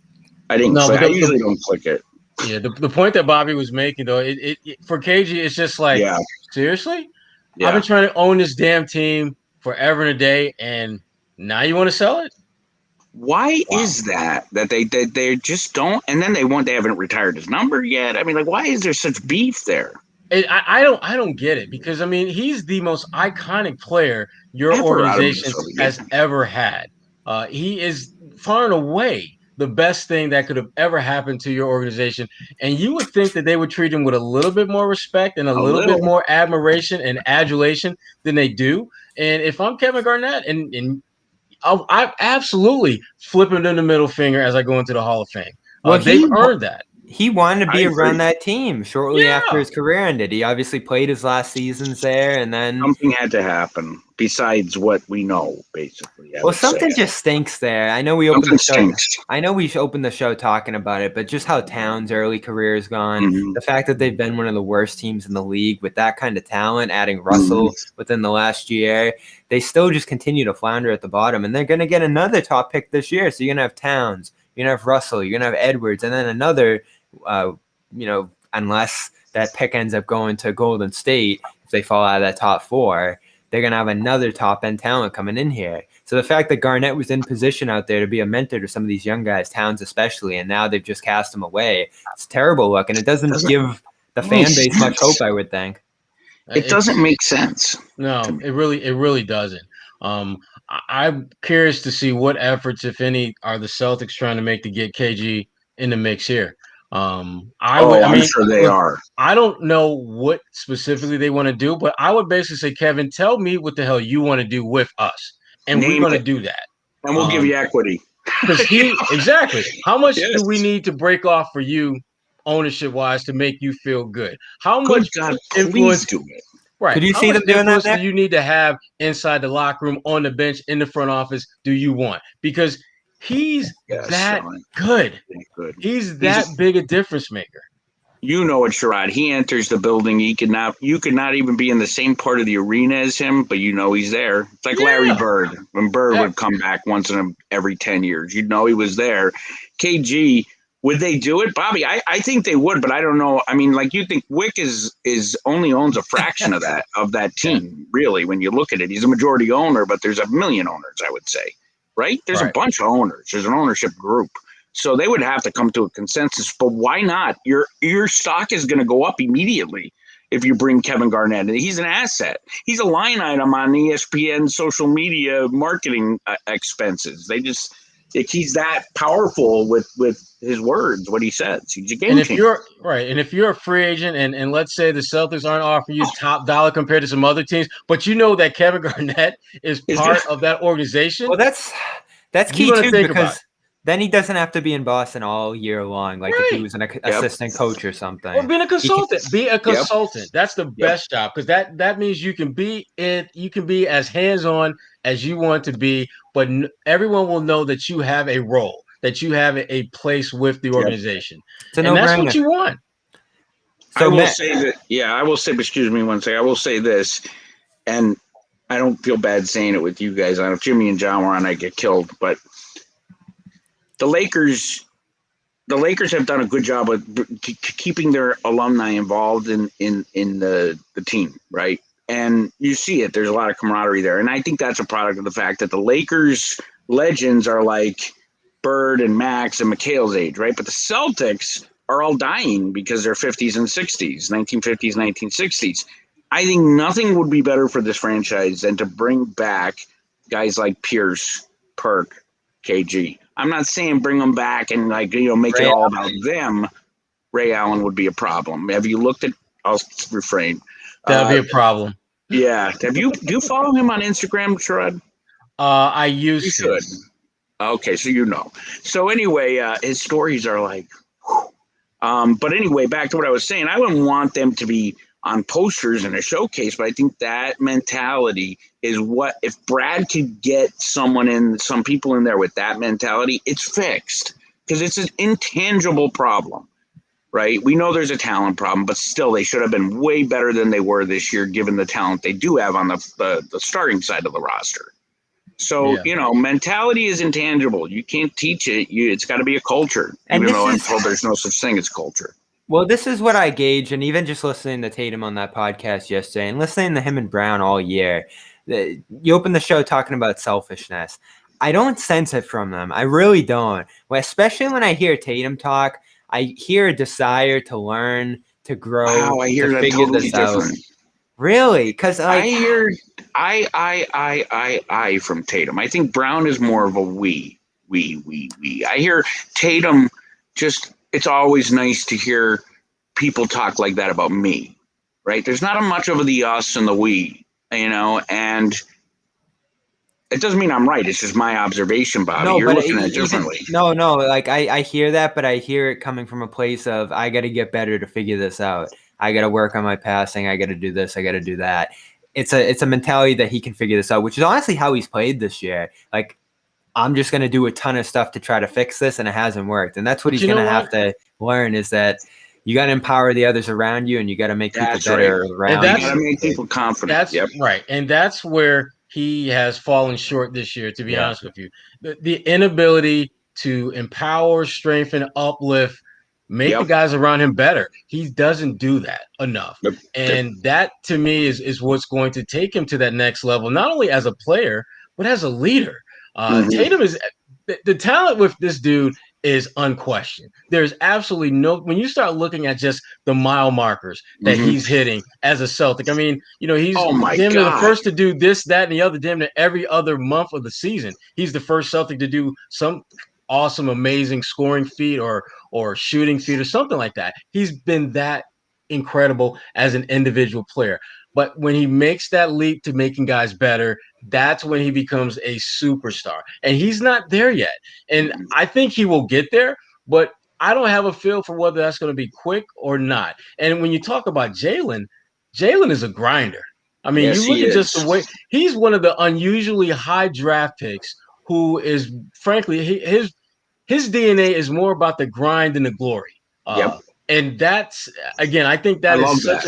usually don't click it. Yeah, the point that Bobby was making, though, it for KG, it's just like, seriously? Yeah. I've been trying to own this damn team forever and a day, and now you want to sell it? Why is that they just don't? And then they haven't retired his number yet. I mean, like, why is there such beef there? I don't get it, because I mean, he's the most iconic player your organization has ever had. He is far and away the best thing that could have ever happened to your organization. And you would think that they would treat him with a little bit more respect and a little bit more admiration and adulation than they do. And if I'm Kevin Garnett, and I'm absolutely flipping them the middle finger as I go into the Hall of Fame. They've earned that. He wanted to be around that team shortly after his career ended. He obviously played his last seasons there, and then something had to happen besides what we know, basically. Something just stinks there. I know we opened the show. I know we opened the show talking about it, but just how Towns' early career is gone, the fact that they've been one of the worst teams in the league with that kind of talent, adding Russell within the last year, they still just continue to flounder at the bottom, and they're going to get another top pick this year. So you're going to have Towns, you're going to have Russell, you're going to have Edwards, and then another. Unless that pick ends up going to Golden State, if they fall out of that top four, they're going to have another top-end talent coming in here. So the fact that Garnett was in position out there to be a mentor to some of these young guys, Towns especially, and now they've just cast him away, it's a terrible look, and it doesn't give the fan base much hope, I would think. It doesn't make sense. No, it really doesn't. I'm curious to see what efforts, if any, are the Celtics trying to make to get KG in the mix here. I'm sure they are. I don't know what specifically they want to do, but I would basically say, Kevin, tell me what the hell you want to do with us, and we're going to do that, and we'll give you equity. Exactly. How much do we need to break off for you, ownership wise, to make you feel good? How much influence do it? Right. Could you see them doing that? Do you need to have inside the locker room, on the bench, in the front office? Do you want? Because he's that good. He's that big a difference maker. You know it, Sherrod. He enters the building. You could not even be in the same part of the arena as him, but you know he's there. It's like Larry Bird. When Bird would come back once in every 10 years, you'd know he was there. KG, would they do it, Bobby? I think they would, but I don't know. I mean, like, you think Wick is only owns a fraction of that team, really, when you look at it. He's a majority owner, but there's a million owners, I would say. Right? There's a bunch of owners. There's an ownership group. So they would have to come to a consensus. But why not? Your stock is going to go up immediately. if you bring Kevin Garnett. And he's an asset. He's a line item on ESPN social media marketing expenses. He's that powerful with his words, what he says. He's a game changer. And if you're a free agent and let's say the Celtics aren't offering you top dollar compared to some other teams, but you know that Kevin Garnett is part of that organization. Well, that's key too, because then he doesn't have to be in Boston all year long, like if he was an assistant coach or something. Or being a consultant. Be a consultant. That's the best job, because that means you can be as hands-on as you want to be, but everyone will know that you have a role, that you have a place with the organization. And that's what you want. So I will say that, I will say, excuse me one second, I will say this, and I don't feel bad saying it with you guys. I don't know if Jimmy and John were on, I'd get killed, but the Lakers have done a good job of keeping their alumni involved in the team, right? And you see it. There's a lot of camaraderie there. And I think that's a product of the fact that the Lakers legends are like Bird and Max and McHale's age, right? But the Celtics are all dying because they're 50s and 60s, 1950s, 1960s. I think nothing would be better for this franchise than to bring back guys like Pierce, Perk, KG. I'm not saying bring them back and make it all about them. Ray Allen would be a problem. Have you looked at? I'll refrain. That'd be a problem. Yeah. Do you follow him on Instagram, Sherrod? I used to. You should. Okay, so you know. So anyway, his stories are like. But anyway, back to what I was saying. I wouldn't want them to be on posters in a showcase, but I think that mentality is what, if Brad could get some people in there with that mentality, it's fixed, because it's an intangible problem, right? We know there's a talent problem, but still they should have been way better than they were this year, given the talent they do have on the starting side of the roster. So, mentality is intangible. You can't teach it. It's got to be a culture, even though I'm told there's no such thing as culture. Well, this is what I gauge, and even just listening to Tatum on that podcast yesterday and listening to him and Brown all year, you open the show talking about selfishness. I don't sense it from them. I really don't. Well, especially when I hear Tatum talk, I hear a desire to learn, to grow, I hear to that figure totally this different. out. Really? Because I hear I from Tatum. I think Brown is more of a we. I hear Tatum just. It's always nice to hear people talk like that about me, right? There's not much of the us and the we, and it doesn't mean I'm right. It's just my observation, Bobby. No, you're looking at it differently. No. Like I hear that, but I hear it coming from a place of, I got to get better to figure this out. I got to work on my passing. I got to do this. I got to do that. It's a mentality that he can figure this out, which is honestly how he's played this year. Like, I'm just going to do a ton of stuff to try to fix this, and it hasn't worked. And that's what he's going to have to learn, is that you got to empower the others around you, and you got to make people better around you. You got to make people confident. That's right. And that's where he has fallen short this year, to be honest with you. The inability to empower, strengthen, uplift, make the guys around him better. He doesn't do that enough. And that, to me, is what's going to take him to that next level, not only as a player, but as a leader. Tatum is the talent with this dude is unquestioned. There's absolutely when you start looking at just the mile markers that he's hitting as a Celtic. I mean, he's damn near the first to do this, that, and the other damn near every other month of the season. He's the first Celtic to do some awesome, amazing scoring feat or shooting feat or something like that. He's been that incredible as an individual player. But when he makes that leap to making guys better, that's when he becomes a superstar. And he's not there yet. And I think he will get there, but I don't have a feel for whether that's going to be quick or not. And when you talk about Jaylen is a grinder. I mean, you look at just the way he's one of the unusually high draft picks who is, frankly, his DNA is more about the grind than the glory. And that's, again, I think that is such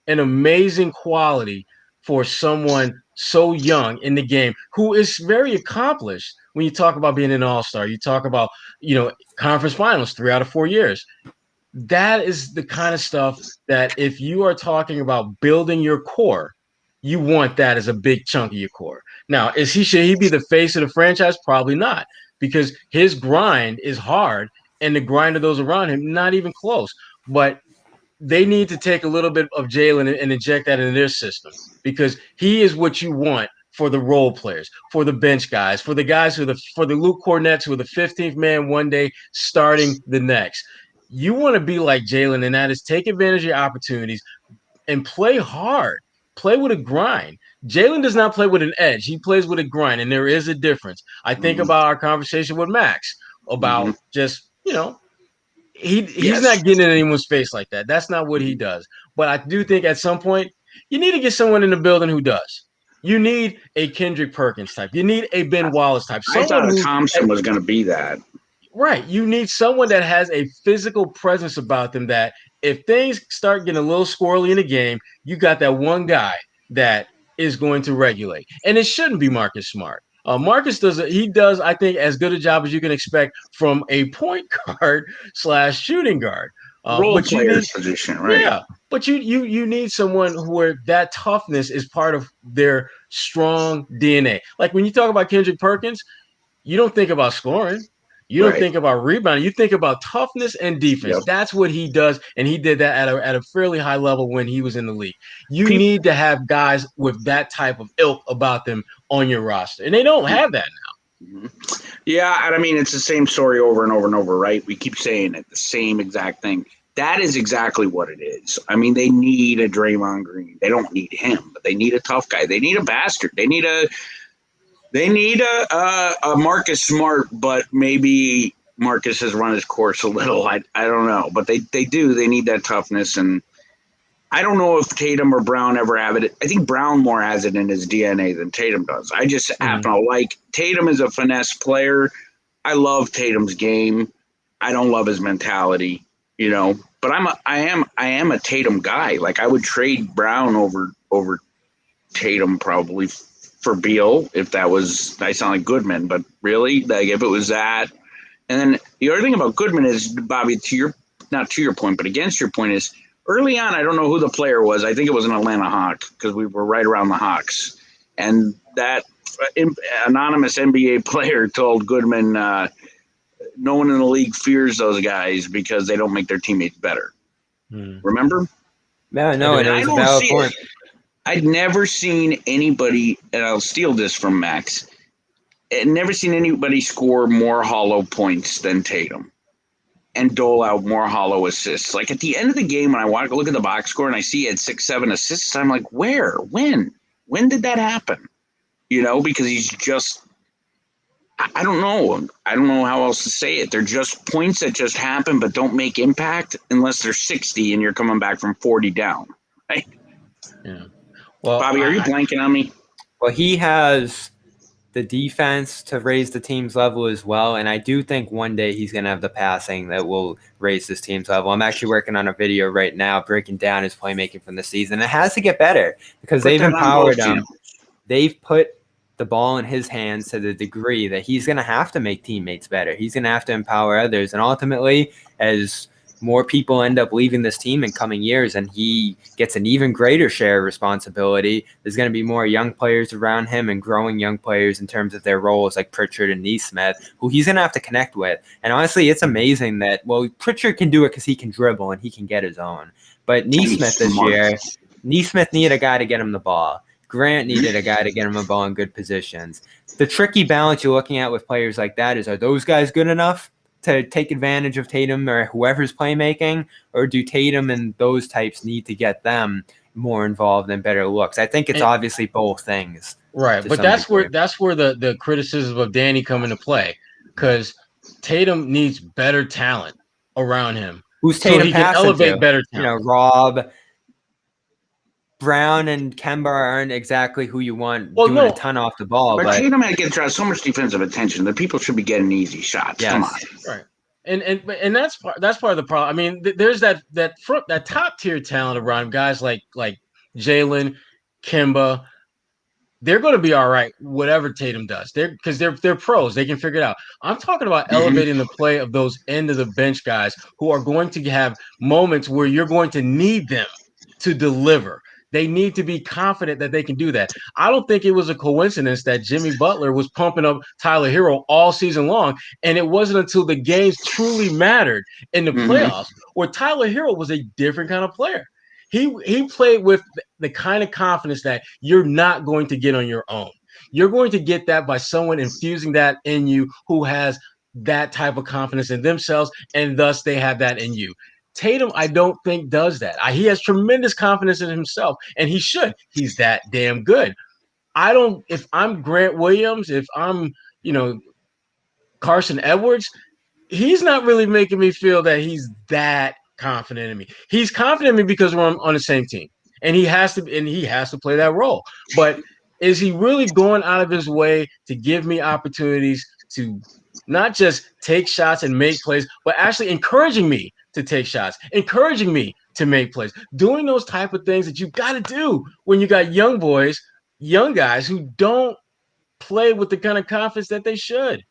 an amazing quality for someone so young in the game who is very accomplished. When you talk about being an all-star, you talk about, conference finals 3 out of 4 years. That is the kind of stuff that if you are talking about building your core, you want that as a big chunk of your core. Now, should he be the face of the franchise? Probably not, because his grind is hard and the grind of those around him, not even close. But they need to take a little bit of Jaylen and inject that into their system, because he is what you want for the role players, for the bench guys, for the guys for the Luke Kornets who are the 15th man one day starting the next. You want to be like Jaylen, and that is take advantage of your opportunities and play hard. Play with a grind. Jaylen does not play with an edge. He plays with a grind, and there is a difference. I think about our conversation with Max about just, he's not getting in anyone's face like that. That's not what he does. But I do think at some point you need to get someone in the building who does. You need a Kendrick Perkins type. You need a Ben Wallace type. I thought Thompson was going to be that. Right. You need someone that has a physical presence about them, that if things start getting a little squirrely in the game, you got that one guy that is going to regulate. And it shouldn't be Marcus Smart. Marcus does, I think, as good a job as you can expect from a point guard / shooting guard. Role player position, right? Yeah. But you need someone where that toughness is part of their strong DNA. Like when you talk about Kendrick Perkins, you don't think about scoring. You don't think about rebounding. You think about toughness and defense. Yep. That's what he does, and he did that at a fairly high level when he was in the league. You need to have guys with that type of ilk about them on your roster, and they don't have that now. Yeah, and I mean, it's the same story over and over and over, right? We keep saying it, the same exact thing. That is exactly what it is. I mean, they need a Draymond Green. They don't need him, but they need a tough guy. They need a bastard. They need a Marcus Smart, but maybe Marcus has run his course a little. I don't know, but they do. They need that toughness, and I don't know if Tatum or Brown ever have it. I think Brown more has it in his DNA than Tatum does. I just happen to like Tatum as a finesse player. I love Tatum's game. I don't love his mentality, But I am a Tatum guy. Like I would trade Brown over Tatum probably for Beal, if that was, I sound like Goodman, but really, like if it was that. And then the other thing about Goodman is, Bobby, not to your point, but against your point is, early on, I don't know who the player was. I think it was an Atlanta Hawk, because we were right around the Hawks. And that anonymous NBA player told Goodman, no one in the league fears those guys because they don't make their teammates better. Remember? No, it was a valid point. I'd never seen anybody, and I'll steal this from Max, I'd never seen anybody score more hollow points than Tatum and dole out more hollow assists. Like at the end of the game, when I want to look at the box score and I see he had 6-7 assists, I'm like, where? When did that happen? Because he's just, I don't know. I don't know how else to say it. They're just points that just happen but don't make impact unless they're 60 and you're coming back from 40 down, right? Yeah. Well, Bobby, are you blanking on me? Well, he has the defense to raise the team's level as well, and I do think one day he's going to have the passing that will raise this team's level. I'm actually working on a video right now breaking down his playmaking from the season. It has to get better because they've empowered him. They've put the ball in his hands to the degree that he's going to have to make teammates better. He's going to have to empower others, and ultimately, as more people end up leaving this team in coming years and he gets an even greater share of responsibility, there's going to be more young players around him and growing young players in terms of their roles like Pritchard and Nesmith, who he's going to have to connect with. And honestly, it's amazing that, Pritchard can do it because he can dribble and he can get his own. But Nesmith this year, Nesmith needed a guy to get him the ball. Grant needed a guy to get him the ball in good positions. The tricky balance you're looking at with players like that is, are those guys good enough to take advantage of Tatum or whoever's playmaking, or do Tatum and those types need to get them more involved and better looks? I think it's obviously both things. Right, but that's where the criticism of Danny come into play, because Tatum needs better talent around him. Who's Tatum so he can elevate better talent. Rob, Brown and Kemba aren't exactly who you want doing a ton off the ball. But Tatum had to get so much defensive attention that people should be getting easy shots. Yes. Come on. Right. And that's part of the problem. I mean, there's that top tier talent around guys like Jaylen, Kemba. They're going to be all right, whatever Tatum does. Because they're pros. They can figure it out. I'm talking about elevating the play of those end of the bench guys who are going to have moments where you're going to need them to deliver. They need to be confident that they can do that. I don't think it was a coincidence that Jimmy Butler was pumping up Tyler Hero all season long, and it wasn't until the games truly mattered in the playoffs where Tyler Hero was a different kind of player. He played with the kind of confidence that you're not going to get on your own. You're going to get that by someone infusing that in you who has that type of confidence in themselves, and thus they have that in you. Tatum, I don't think, does that. He has tremendous confidence in himself, and he should. He's that damn good. If I'm Grant Williams, if I'm, Carson Edwards, he's not really making me feel that he's that confident in me. He's confident in me because we're on the same team, and he has to play that role. But is he really going out of his way to give me opportunities to not just take shots and make plays, but actually encouraging me to take shots, encouraging me to make plays, doing those type of things that you got to do when you got young guys who don't play with the kind of confidence that they should.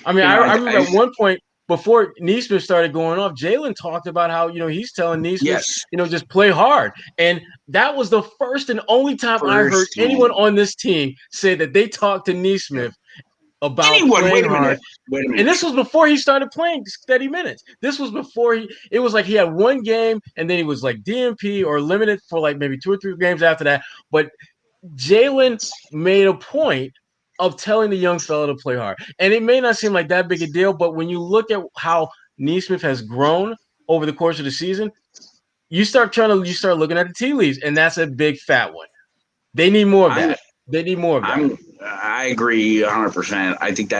I mean, I remember at one point before Nesmith started going off, Jalen talked about how, he's telling Nesmith, just play hard. And that was the first and only time I heard anyone on this team say that they talked to Nesmith about playing hard. Wait a minute. And this was before he started playing steady minutes. This was before it was like he had one game and then he was like DNP or limited for like maybe 2 or 3 games after that. But Jalen made a point of telling the young fella to play hard. And it may not seem like that big a deal, but when you look at how Nesmith has grown over the course of the season, you start looking at the tea leaves, and that's a big fat one. They need more of that. They need more of that. I agree 100%. I think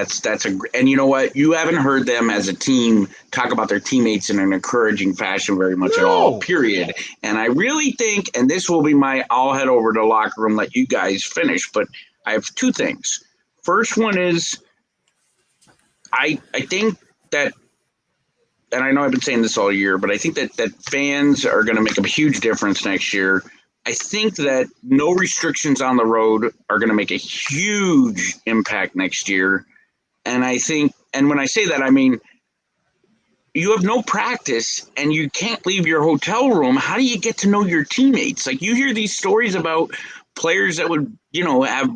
and you know what? You haven't heard them as a team talk about their teammates in an encouraging fashion very much at all, period. And I really think, and this will be I'll head over to the locker room, let you guys finish, but I have 2 things. First one is I think that, and I know I've been saying this all year, but I think that fans are going to make a huge difference next year. I think that no restrictions on the road are going to make a huge impact next year. And when I say that, I mean, you have no practice and you can't leave your hotel room. How do you get to know your teammates? Like, you hear these stories about players that would, have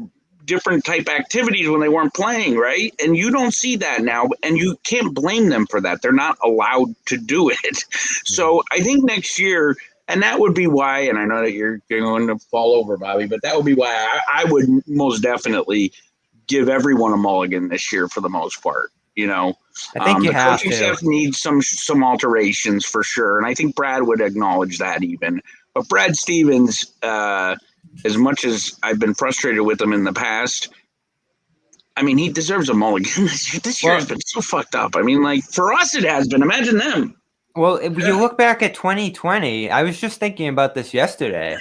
different type activities when they weren't playing, right? And you don't see that now, and you can't blame them for that. They're not allowed to do it. So I think next year, and that would be why, and I know that you're going to fall over, Bobby, but that would be why I would most definitely give everyone a mulligan this year for the most part. I think you have to. The coaching staff needs some alterations for sure, and I think Brad would acknowledge that even. But Brad Stevens, as much as I've been frustrated with him in the past, I mean, he deserves a mulligan this year. Has been so fucked up. I mean, like, for us it has been. Imagine them. Well, if you look back at 2020, I was just thinking about this yesterday.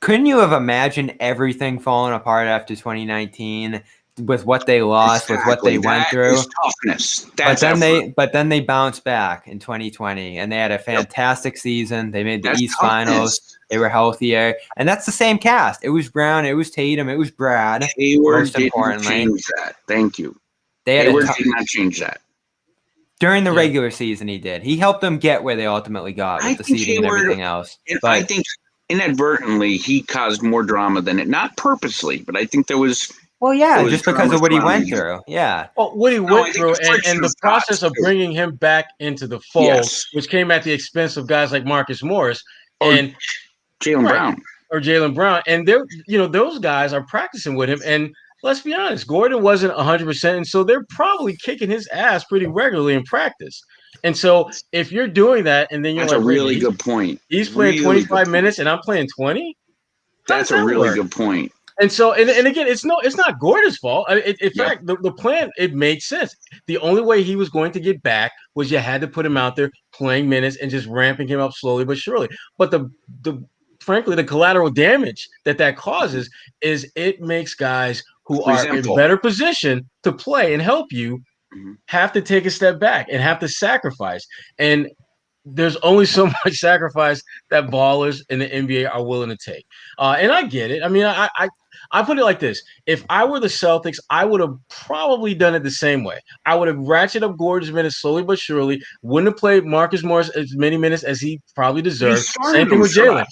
Couldn't you have imagined everything falling apart after 2019 with what they lost, with what they went through? Toughness. But then they bounced back in 2020, and they had a fantastic season. They made the East Finals. They were healthier, and that's the same cast. It was Brown, it was Tatum, it was Brad. Hayward most importantly, change that. Thank you. Hayward did not change that. During the regular season, he did. He helped them get where they ultimately got with the seeding and everything else. But I think inadvertently he caused more drama than it. Not purposely, but I think there was. Well, yeah, just because of what he went through. Yeah. Well, what he went through and the process of bringing him back into the fold, which came at the expense of guys like Marcus Morris and Jaylen Brown. And they're, those guys are practicing with him. And let's be honest, Gordon wasn't 100%. And so they're probably kicking his ass pretty regularly in practice. And so if you're doing that and then you're that's a really good point. He's playing 25 minutes and I'm playing 20. That's a really good point. And so, and again, it's not Gordon's fault. In fact, the plan, it made sense. The only way he was going to get back was you had to put him out there playing minutes and just ramping him up slowly but surely. But frankly, the collateral damage that causes is it makes guys who are in better position to play and help you have to take a step back and have to sacrifice. And there's only so much sacrifice that ballers in the NBA are willing to take. And I get it. I mean, I put it like this. If I were the Celtics, I would have probably done it the same way. I would have ratcheted up Gordon's minutes slowly but surely, wouldn't have played Marcus Morris as many minutes as he probably deserved. Same thing with Jalen.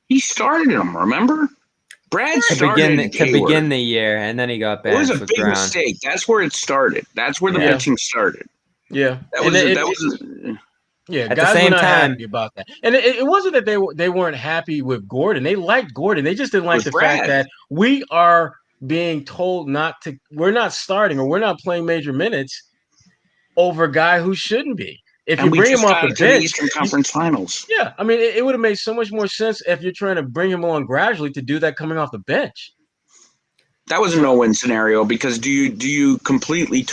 He started him, remember? Brad to started begin the year, and then he got It was benched a with big Brown. mistake. That's where it started. That's where the pitching started. Yeah, that was Guys the same were not time, happy about that, and it wasn't that they weren't happy with Gordon. They liked Gordon. They just didn't like the fact that we are being told not to. We're not starting or we're not playing major minutes over a guy who shouldn't be. If you bring him off the bench, the Eastern Conference Finals. Yeah, I mean, it would have made so much more sense if you're trying to bring him on gradually to do that coming off the bench. That was a no-win scenario because do you completely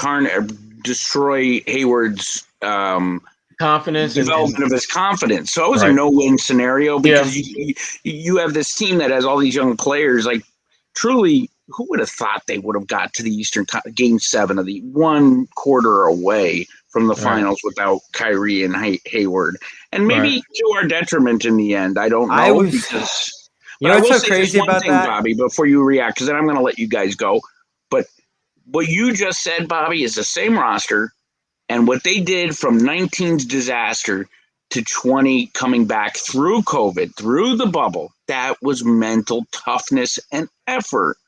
destroy Hayward's confidence, development of his confidence? So it was a no-win scenario because you have this team that has all these young players. Like, truly, who would have thought they would have got to the Eastern Game 7 of the 1 quarter away from the finals without Kyrie and Hayward, and maybe to our detriment in the end. I don't know because you know what's so crazy about that, Bobby. Before you react, because then I'm going to let you guys go. But what you just said, Bobby, is the same roster, and what they did from 19's disaster to 20 coming back through COVID, through the bubble. That was mental toughness and effort.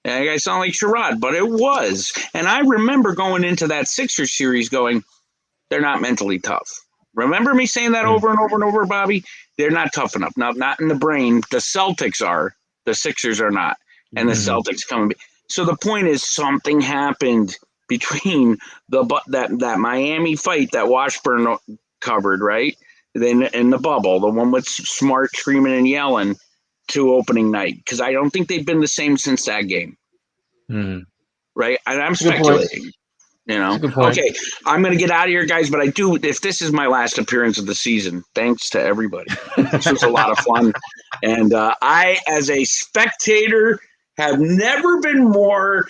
And I sound like Sherrod, but it was. And I remember going into that Sixers series going, they're not mentally tough. Remember me saying that over and over and over, Bobby? They're not tough enough. Not in the brain. The Celtics are. The Sixers are not. And the Celtics coming. So the point is something happened between that Miami fight that Washburn covered, right? Then in the bubble, the one with Smart screaming and yelling, to opening night, because I don't think they've been the same since that game. Right? And I'm speculating. You know? Okay, I'm going to get out of here, guys, but if this is my last appearance of the season, thanks to everybody. This was a lot of fun. And I, as a spectator, have never been more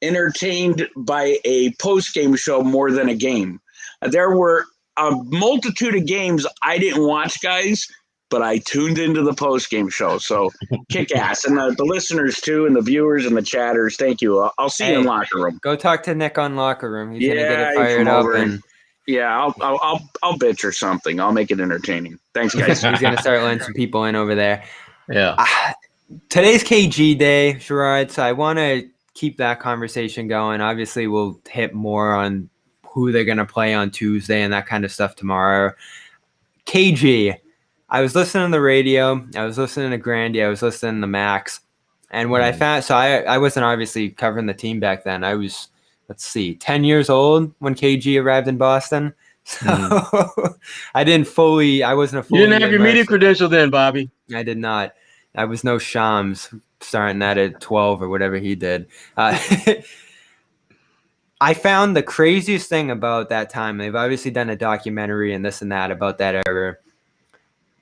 entertained by a post-game show more than a game. There were a multitude of games I didn't watch, guys, but I tuned into the post-game show. So kick ass. And the listeners, too, and the viewers and the chatters, thank you. I'll see you in locker room. Go talk to Nick on locker room. He's going to get it fired up. I'll bitch or something. I'll make it entertaining. Thanks, guys. He's going to start letting some people in over there. Yeah. Today's KG day, Sherrod, so I want to keep that conversation going. Obviously, we'll hit more on who they're going to play on Tuesday and that kind of stuff tomorrow. KG, I was listening to the radio. I was listening to Grandy. I was listening to Max. And what I found, so I wasn't obviously covering the team back then. I was, 10 years old when KG arrived in Boston. So I wasn't a fully. You didn't have your media credential then, Bobby. I did not. I was no Shams starting that at 12 or whatever he did. I found the craziest thing about that time. They've obviously done a documentary and this and that about that era.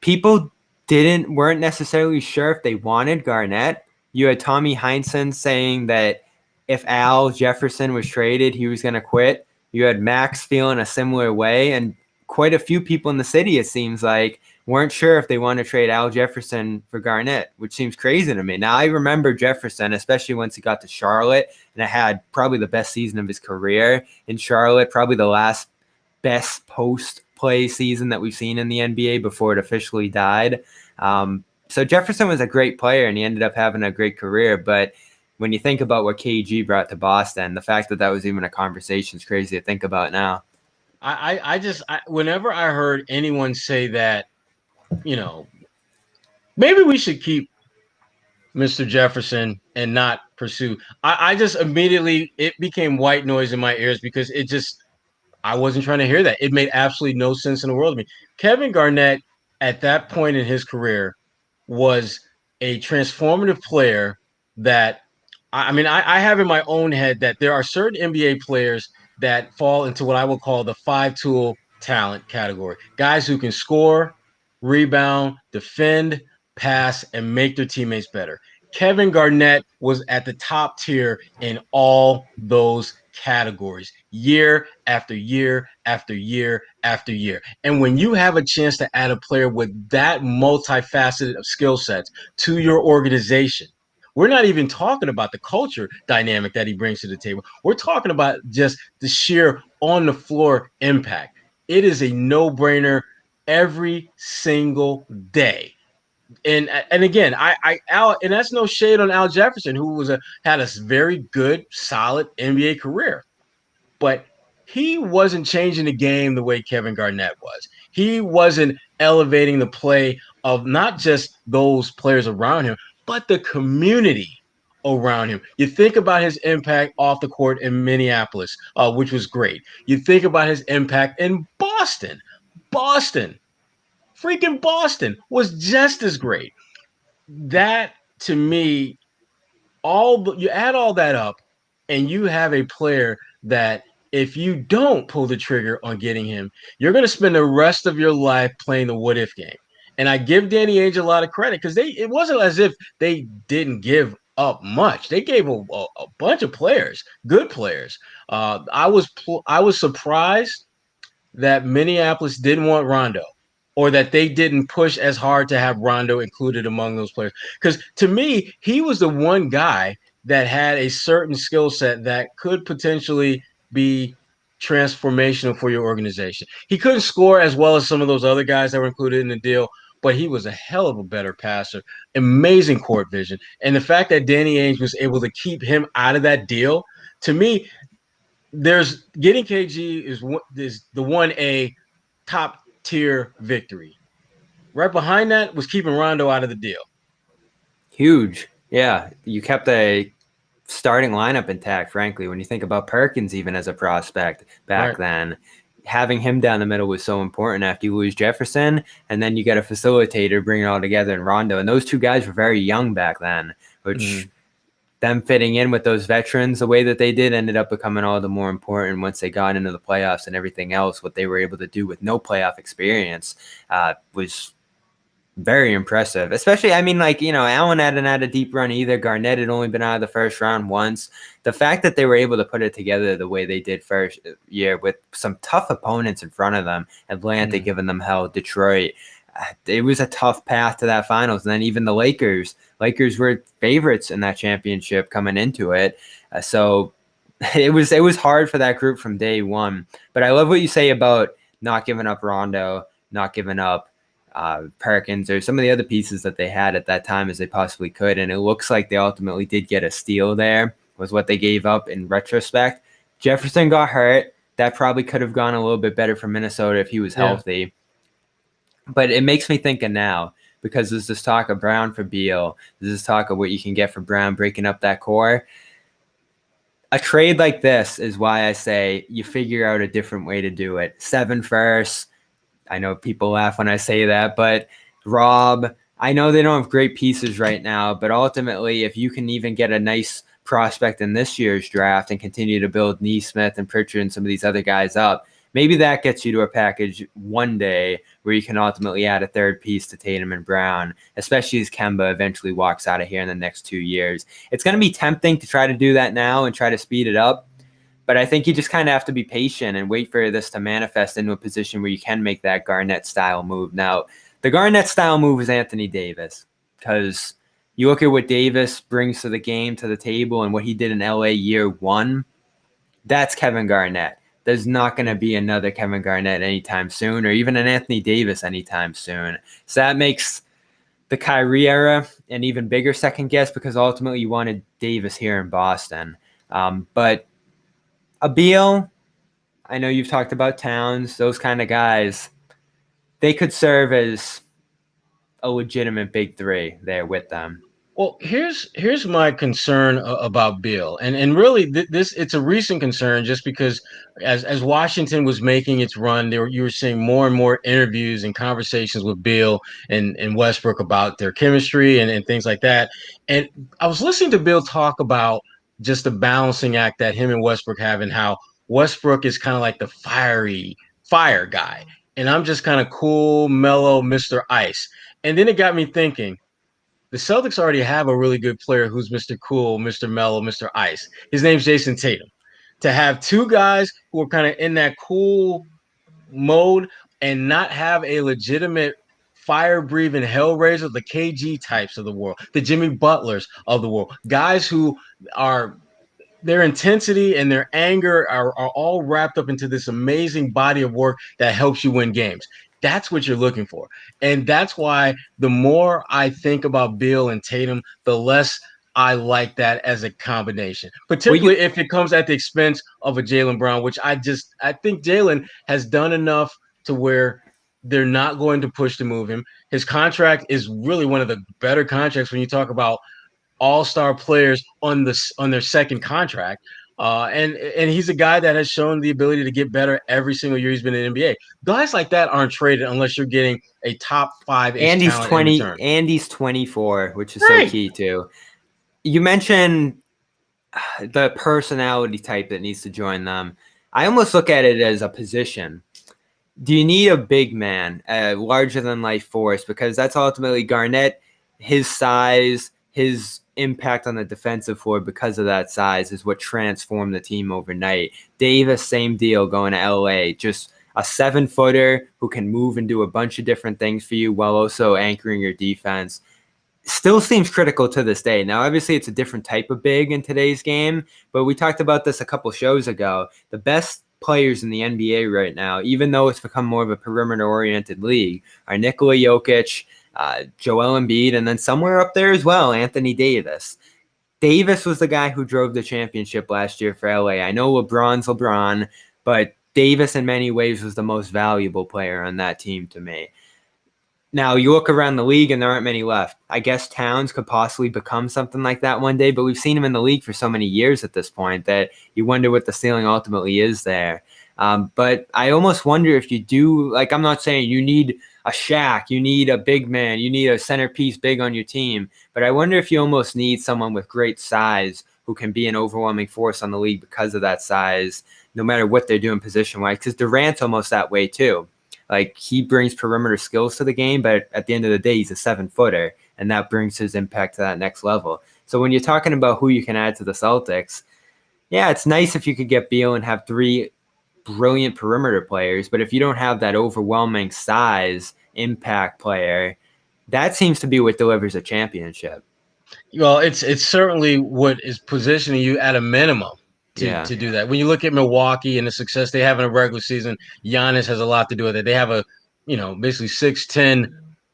People weren't necessarily sure if they wanted Garnett. You had Tommy Heinsohn saying that if Al Jefferson was traded, he was going to quit. You had Max feeling a similar way, and quite a few people in the city, it seems like, weren't sure if they want to trade Al Jefferson for Garnett, which seems crazy to me. Now, I remember Jefferson, especially once he got to Charlotte, and it had probably the best season of his career in Charlotte, probably the last best post-play season that we've seen in the NBA before it officially died. So Jefferson was a great player, and he ended up having a great career. But when you think about what KG brought to Boston, the fact that was even a conversation is crazy to think about now. Whenever I heard anyone say that, maybe we should keep Mr. Jefferson and not pursue. I just immediately, it became white noise in my ears because I wasn't trying to hear that. It made absolutely no sense in the world to me. Kevin Garnett, at that point in his career, was a transformative player that, I have in my own head that there are certain NBA players that fall into what I will call the 5-tool talent category. Guys who can score, rebound, defend, pass, and make their teammates better. Kevin Garnett was at the top tier in all those categories, year after year after year after year. And when you have a chance to add a player with that multifaceted of skill sets to your organization, we're not even talking about the culture dynamic that he brings to the table. We're talking about just the sheer on-the-floor impact. It is a no-brainer every single day. And again, Al, and that's no shade on Al Jefferson, who had a very good, solid NBA career, but he wasn't changing the game the way Kevin Garnett was. He wasn't elevating the play of not just those players around him, but the community around him. You think about his impact off the court in Minneapolis, which was great. You think about his impact in Boston. Freaking Boston was just as great. That, to me, you add all that up, and you have a player that if you don't pull the trigger on getting him, you're going to spend the rest of your life playing the what if game. And I give Danny Ainge a lot of credit because it wasn't as if they didn't give up much. They gave a bunch of players, good players. I was surprised that Minneapolis didn't want Rondo, or that they didn't push as hard to have Rondo included among those players. Because to me, he was the one guy that had a certain skill set that could potentially be transformational for your organization. He couldn't score as well as some of those other guys that were included in the deal, but he was a hell of a better passer, amazing court vision. And the fact that Danny Ainge was able to keep him out of that deal, to me, getting KG is the 1A top tier victory. Right behind that was keeping Rondo out of the deal. Huge. Yeah. You kept a starting lineup intact, frankly. When you think about Perkins, even as a prospect back then, having him down the middle was so important after you lose Jefferson. And then you get a facilitator, bring it all together in Rondo. And those two guys were very young back then, which them fitting in with those veterans the way that they did ended up becoming all the more important once they got into the playoffs and everything else. What they were able to do with no playoff experience was very impressive. Especially, I mean, like, you know, Allen hadn't had a deep run either. Garnett had only been out of the first round once. The fact that they were able to put it together the way they did first year with some tough opponents in front of them, Atlanta giving them hell, Detroit, it was a tough path to that finals. And then even the Lakers were favorites in that championship coming into it. So it was hard for that group from day one. But I love what you say about not giving up Rondo, not giving up Perkins, or some of the other pieces that they had at that time as they possibly could. And it looks like they ultimately did get a steal there, was what they gave up in retrospect. Jefferson got hurt. That probably could have gone a little bit better for Minnesota if he was healthy. But it makes me think of now, because there's this talk of Brown for Beal. There's this talk of what you can get for Brown, breaking up that core. A trade like this is why I say you figure out a different way to do it. 7 firsts. I know people laugh when I say that, but Rob, I know they don't have great pieces right now, but ultimately, if you can even get a nice prospect in this year's draft and continue to build Neesmith and Pritchard and some of these other guys up, maybe that gets you to a package one day where you can ultimately add a third piece to Tatum and Brown, especially as Kemba eventually walks out of here in the next 2 years. It's going to be tempting to try to do that now and try to speed it up, but I think you just kind of have to be patient and wait for this to manifest into a position where you can make that Garnett-style move. Now, the Garnett-style move is Anthony Davis, because you look at what Davis brings to the game, to the table, and what he did in LA year one, that's Kevin Garnett. There's not going to be another Kevin Garnett anytime soon, or even an Anthony Davis anytime soon. So that makes the Kyrie era an even bigger second guess, because ultimately you wanted Davis here in Boston. But a Beal, I know you've talked about Towns, those kind of guys, they could serve as a legitimate big three there with them. Well, here's my concern about Beal, and really this it's a recent concern, just because as Washington was making its run, you were seeing more and more interviews and conversations with Beal and Westbrook about their chemistry and things like that. And I was listening to Beal talk about just the balancing act that him and Westbrook have, and how Westbrook is kind of like the fire guy, and I'm just kind of cool, mellow, Mr. Ice. And then it got me thinking, the Celtics already have a really good player who's Mr. Cool, Mr. Mellow, Mr. Ice. His name's Jayson Tatum. To have two guys who are kind of in that cool mode and not have a legitimate fire-breathing hellraiser, the KG types of the world, the Jimmy Butlers of the world, guys who are their intensity and their anger are all wrapped up into this amazing body of work that helps you win games. That's what you're looking for. And that's why the more I think about Beal and Tatum, the less I like that as a combination, particularly if it comes at the expense of a Jaylen Brown, which I think Jaylen has done enough to where they're not going to push to move him. His contract is really one of the better contracts when you talk about all-star players on their second contract. And he's a guy that has shown the ability to get better every single year he's been in the NBA. Guys like that aren't traded unless you're getting a top 5-ish talent in return. And he's 24, which is so key too. You mentioned the personality type that needs to join them. I almost look at it as a position. Do you need a big man, a larger-than-life force? Because that's ultimately Garnett, his size, his impact on the defensive floor because of that size is what transformed the team overnight. Davis, same deal, going to LA. Just a 7-footer who can move and do a bunch of different things for you while also anchoring your defense. Still seems critical to this day. Now, obviously, it's a different type of big in today's game, but we talked about this a couple shows ago. The best players in the NBA right now, even though it's become more of a perimeter-oriented league, are Nikola Jokic, Joel Embiid, and then somewhere up there as well, Anthony Davis. Davis was the guy who drove the championship last year for LA. I know LeBron's LeBron, but Davis in many ways was the most valuable player on that team to me. Now, you look around the league and there aren't many left. I guess Towns could possibly become something like that one day, but we've seen him in the league for so many years at this point that you wonder what the ceiling ultimately is there. But I almost wonder if you do, like, I'm not saying you need a Shaq, you need a big man, you need a centerpiece big on your team, but I wonder if you almost need someone with great size who can be an overwhelming force on the league because of that size, no matter what they're doing position-wise, because Durant's almost that way too. Like, he brings perimeter skills to the game, but at the end of the day, he's a 7-footer, and that brings his impact to that next level. So when you're talking about who you can add to the Celtics, yeah, it's nice if you could get Beal and have 3 brilliant perimeter players, but if you don't have that overwhelming size impact player, that seems to be what delivers a championship. Well, it's certainly what is positioning you at a minimum to do that. When you look at Milwaukee and the success they have in a regular season, Giannis has a lot to do with it. They have a, basically 6'10"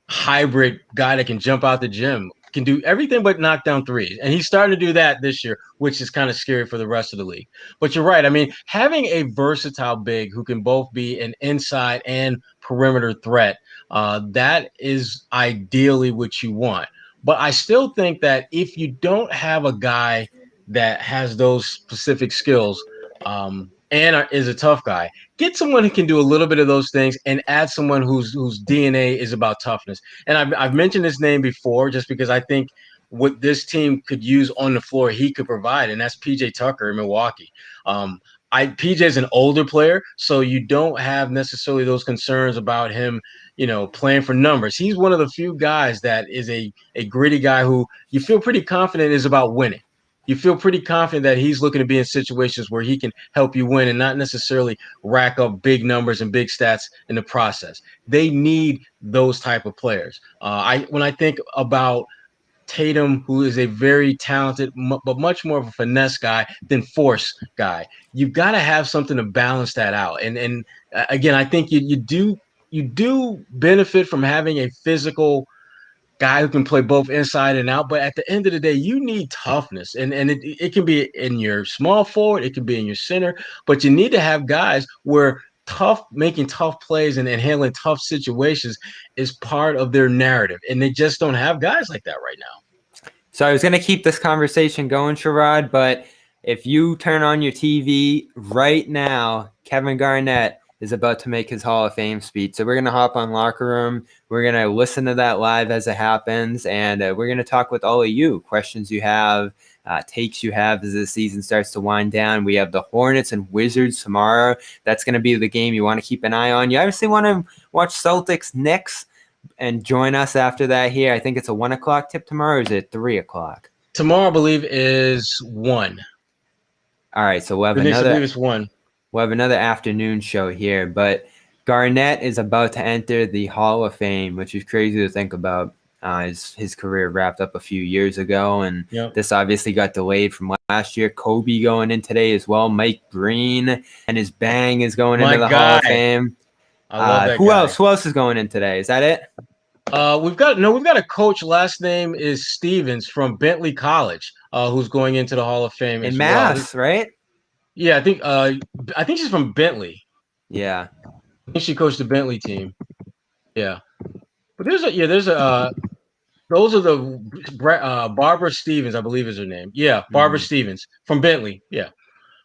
hybrid guy that can jump out the gym, can do everything but knock down threes. And he's starting to do that this year, which is kind of scary for the rest of the league. But you're right. I mean, having a versatile big who can both be an inside and perimeter threat, that is ideally what you want. But I still think that if you don't have a guy that has those specific skills and is a tough guy, get someone who can do a little bit of those things and add someone whose DNA is about toughness. And I've mentioned his name before just because I think what this team could use on the floor, he could provide, and that's PJ Tucker in Milwaukee. PJ is an older player, so you don't have necessarily those concerns about him, playing for numbers. He's one of the few guys that is a gritty guy who you feel pretty confident is about winning. You feel pretty confident that he's looking to be in situations where he can help you win and not necessarily rack up big numbers and big stats in the process. They need those type of players. When I think about Tatum, who is a very talented, but much more of a finesse guy than force guy, you've got to have something to balance that out. And again, I think you do benefit from having a physical guy who can play both inside and out, but at the end of the day, you need toughness, and it can be in your small forward, it can be in your center, but you need to have guys where making tough plays and handling tough situations is part of their narrative, and they just don't have guys like that right now. So I was going to keep this conversation going, Sherrod, but if you turn on your TV right now, Kevin Garnett is about to make his Hall of Fame speech. So we're going to hop on Locker Room. We're going to listen to that live as it happens. And we're going to talk with all of you, questions you have, takes you have as the season starts to wind down. We have the Hornets and Wizards tomorrow. That's going to be the game you want to keep an eye on. You obviously want to watch Celtics Knicks and join us after that here. I think it's a 1 o'clock tip tomorrow, or is it 3 o'clock? Tomorrow, I believe, is 1. All right, so we'll have I believe it's 1. We'll have another afternoon show here, but Garnett is about to enter the Hall of Fame, which is crazy to think about. His career wrapped up a few years ago, and This obviously got delayed from last year. Kobe going in today as well. Mike Breen and his bang is going into the Hall of Fame. I love that Who guy. else? Who else is going in today? Is that it? We've got a coach. Last name is Stevens from Bentley College, who's going into the Hall of Fame In as Mass, well. right? Yeah, I think she's from Bentley. Yeah. I think she coached the Bentley team. Yeah, but those are the Barbara Stevens, I believe is her name. Yeah, Barbara Stevens from Bentley. Yeah.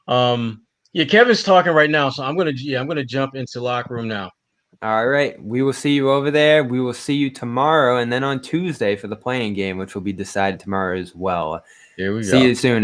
Yeah, Kevin's talking right now, so I'm gonna jump into locker room now. All right. We will see you over there. We will see you tomorrow and then on Tuesday for the playing game, which will be decided tomorrow as well. Here we go. See you soon,